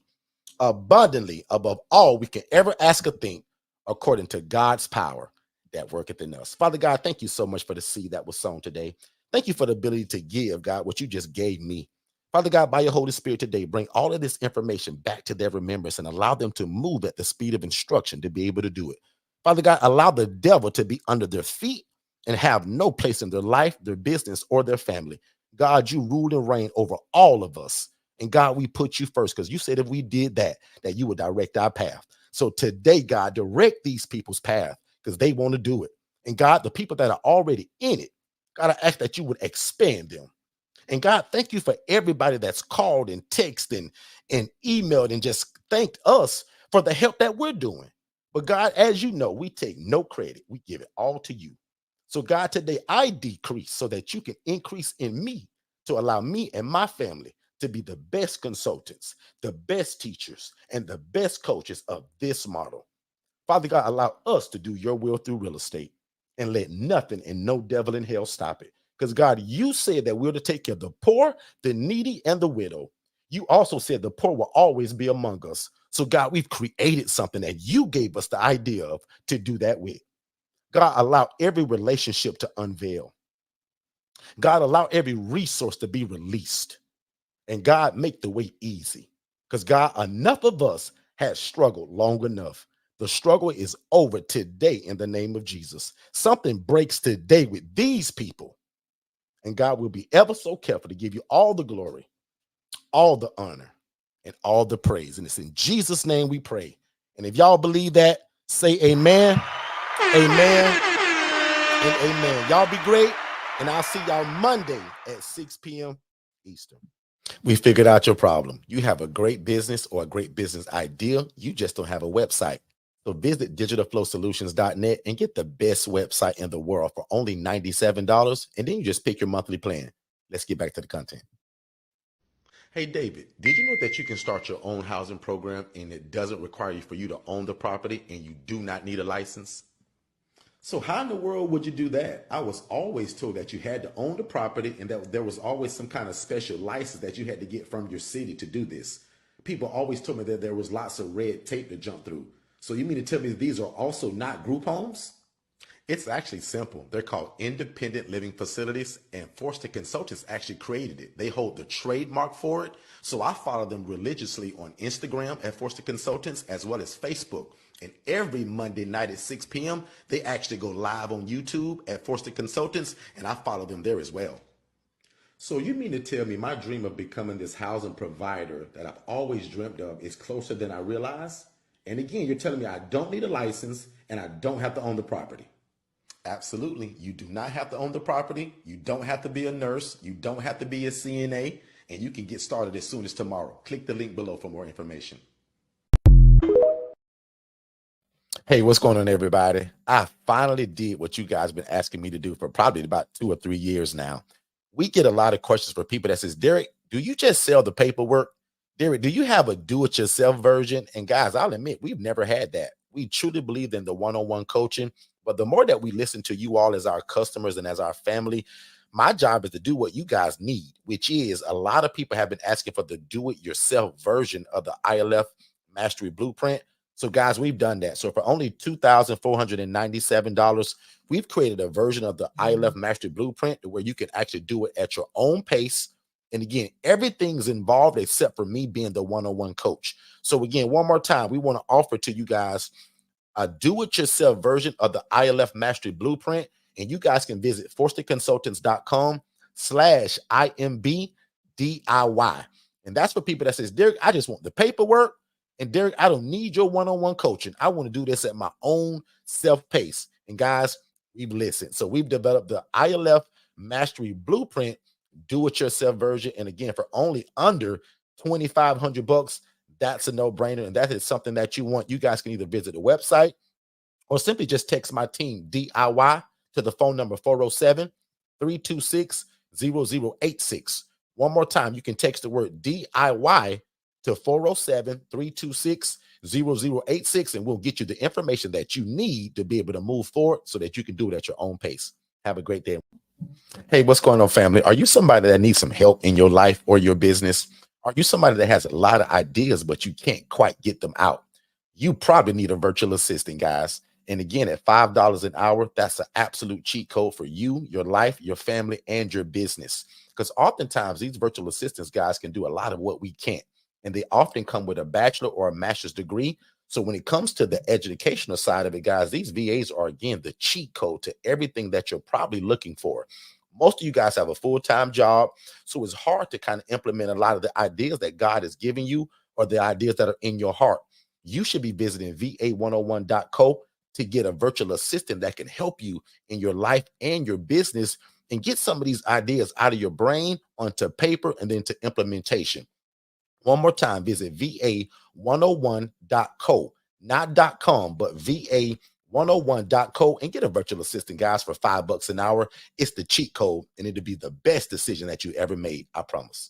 abundantly above all we can ever ask or think, according to God's power that worketh in us. Father God, thank you so much for the seed that was sown today. Thank you for the ability to give, God, what you just gave me. Father God, by your Holy Spirit today, bring all of this information back to their remembrance and allow them to move at the speed of instruction to be able to do it. Father God, allow the devil to be under their feet and have no place in their life, their business, or their family. God, you rule and reign over all of us. And God, we put you first because you said if we did that, that you would direct our path. So today, God, direct these people's path because they want to do it. And God, the people that are already in it, God, I ask that you would expand them. And God, thank you for everybody that's called and texted and emailed and just thanked us for the help that we're doing. But God, as you know, we take no credit. We give it all to you. So God, today I decrease so that you can increase in me to allow me and my family to be the best consultants, the best teachers, and the best coaches of this model. Father God, allow us to do your will through real estate and let nothing and no devil in hell stop it. Because God, you said that we're to take care of the poor, the needy, and the widow. You also said the poor will always be among us. So God, we've created something that you gave us the idea of to do that with. God, allow every relationship to unveil. God, allow every resource to be released. And God, make the way easy. Because God, enough of us has struggled long enough. The struggle is over today in the name of Jesus. Something breaks today with these people. And God will be ever so careful to give you all the glory, all the honor, and all the praise. And it's in Jesus' name we pray. And if y'all believe that, say amen, amen, and amen. Y'all be great. And I'll see y'all Monday at 6 p.m. Eastern. We figured out your problem. You have a great business or a great business idea. You just don't have a website. So visit digitalflowsolutions.net and get the best website in the world for only $97. And then you just pick your monthly plan. Let's get back to the content. Hey, David, did you know that you can start your own housing program and it doesn't require you for you to own the property and you do not need a license? So how in the world would you do that? I was always told that you had to own the property and that there was always some kind of special license that you had to get from your city to do this. People always told me that there was lots of red tape to jump through. So you mean to tell me these are also not group homes? It's actually simple. They're called independent living facilities, and Forster Consultants actually created it. They hold the trademark for it. So I follow them religiously on Instagram at Forster Consultants as well as Facebook. And every Monday night at 6 p.m., they actually go live on YouTube at Forster Consultants, and I follow them there as well. So you mean to tell me my dream of becoming this housing provider that I've always dreamt of is closer than I realize? And again, you're telling me I don't need a license and I don't have to own the property. Absolutely. You do not have to own the property. You don't have to be a nurse. You don't have to be a CNA. And you can get started as soon as tomorrow. Click the link below for more information. Hey, what's going on, everybody? I finally did what you guys been asking me to do for probably about 2 or 3 years now. We get a lot of questions for people that says, Derek, do you just sell the paperwork? Derek, do you have a do-it-yourself version? And guys, I'll admit, we've never had that. We truly believe in the one-on-one coaching. But the more that we listen to you all as our customers and as our family, my job is to do what you guys need, which is a lot of people have been asking for the do-it-yourself version of the ILF Mastery Blueprint. So guys, we've done that. So for only $2,497, we've created a version of the ILF Mastery Blueprint where you can actually do it at your own pace. And again, everything's involved except for me being the one-on-one coach. So again, one more time, we want to offer to you guys a do-it-yourself version of the ILF Mastery Blueprint. And you guys can visit forsterconsultants.com/IMB-DIY. And that's for people that says, Derek, I just want the paperwork. And Derek, I don't need your one-on-one coaching. I want to do this at my own self-pace. And guys, we've listened. So we've developed the ILF Mastery Blueprint do-it-yourself version. And again, for only under $2,500, that's a no-brainer. And that is something that you want. You guys can either visit the website or simply just text my team DIY to the phone number 407-326-0086. One more time, you can text the word DIY to 407-326-0086, and we'll get you the information that you need to be able to move forward so that you can do it at your own pace. Have a great day. Hey, what's going on, family? Are you somebody that needs some help in your life or your business? Are you somebody that has a lot of ideas, but you can't quite get them out? You probably need a virtual assistant, guys. And again, at $5 an hour, that's an absolute cheat code for you, your life, your family, and your business. Because oftentimes these virtual assistants, guys, can do a lot of what we can't. And they often come with a bachelor or a master's degree. So when it comes to the educational side of it, guys, these VAs are, again, the cheat code to everything that you're probably looking for. Most of you guys have a full-time job, so it's hard to kind of implement a lot of the ideas that God has given you or the ideas that are in your heart. You should be visiting va101.co to get a virtual assistant that can help you in your life and your business and get some of these ideas out of your brain onto paper and then to implementation. One more time, visit va101.co, not .com, but va101.co, and get a virtual assistant, guys, for $5 an hour. It's the cheat code, and it'll be the best decision that you ever made. I promise.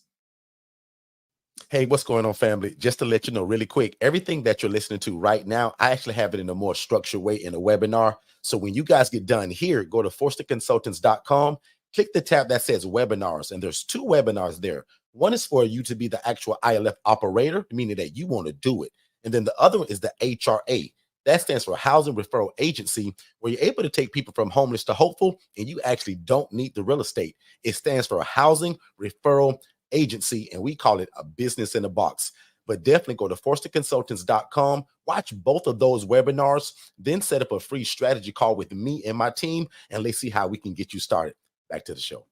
Hey, what's going on, family? Just to let you know really quick, everything that you're listening to right now, I actually have it in a more structured way in a webinar. So when you guys get done here, go to forsterconsultants.com, click the tab that says webinars, and there's 2 webinars there. One is for you to be the actual ILF operator, meaning that you want to do it. And then the other one is the HRA. That stands for Housing Referral Agency, where you're able to take people from homeless to hopeful, and you actually don't need the real estate. It stands for Housing Referral Agency, and we call it a business in a box. But definitely go to forsterconsultants.com, watch both of those webinars, then set up a free strategy call with me and my team, and let's see how we can get you started. Back to the show.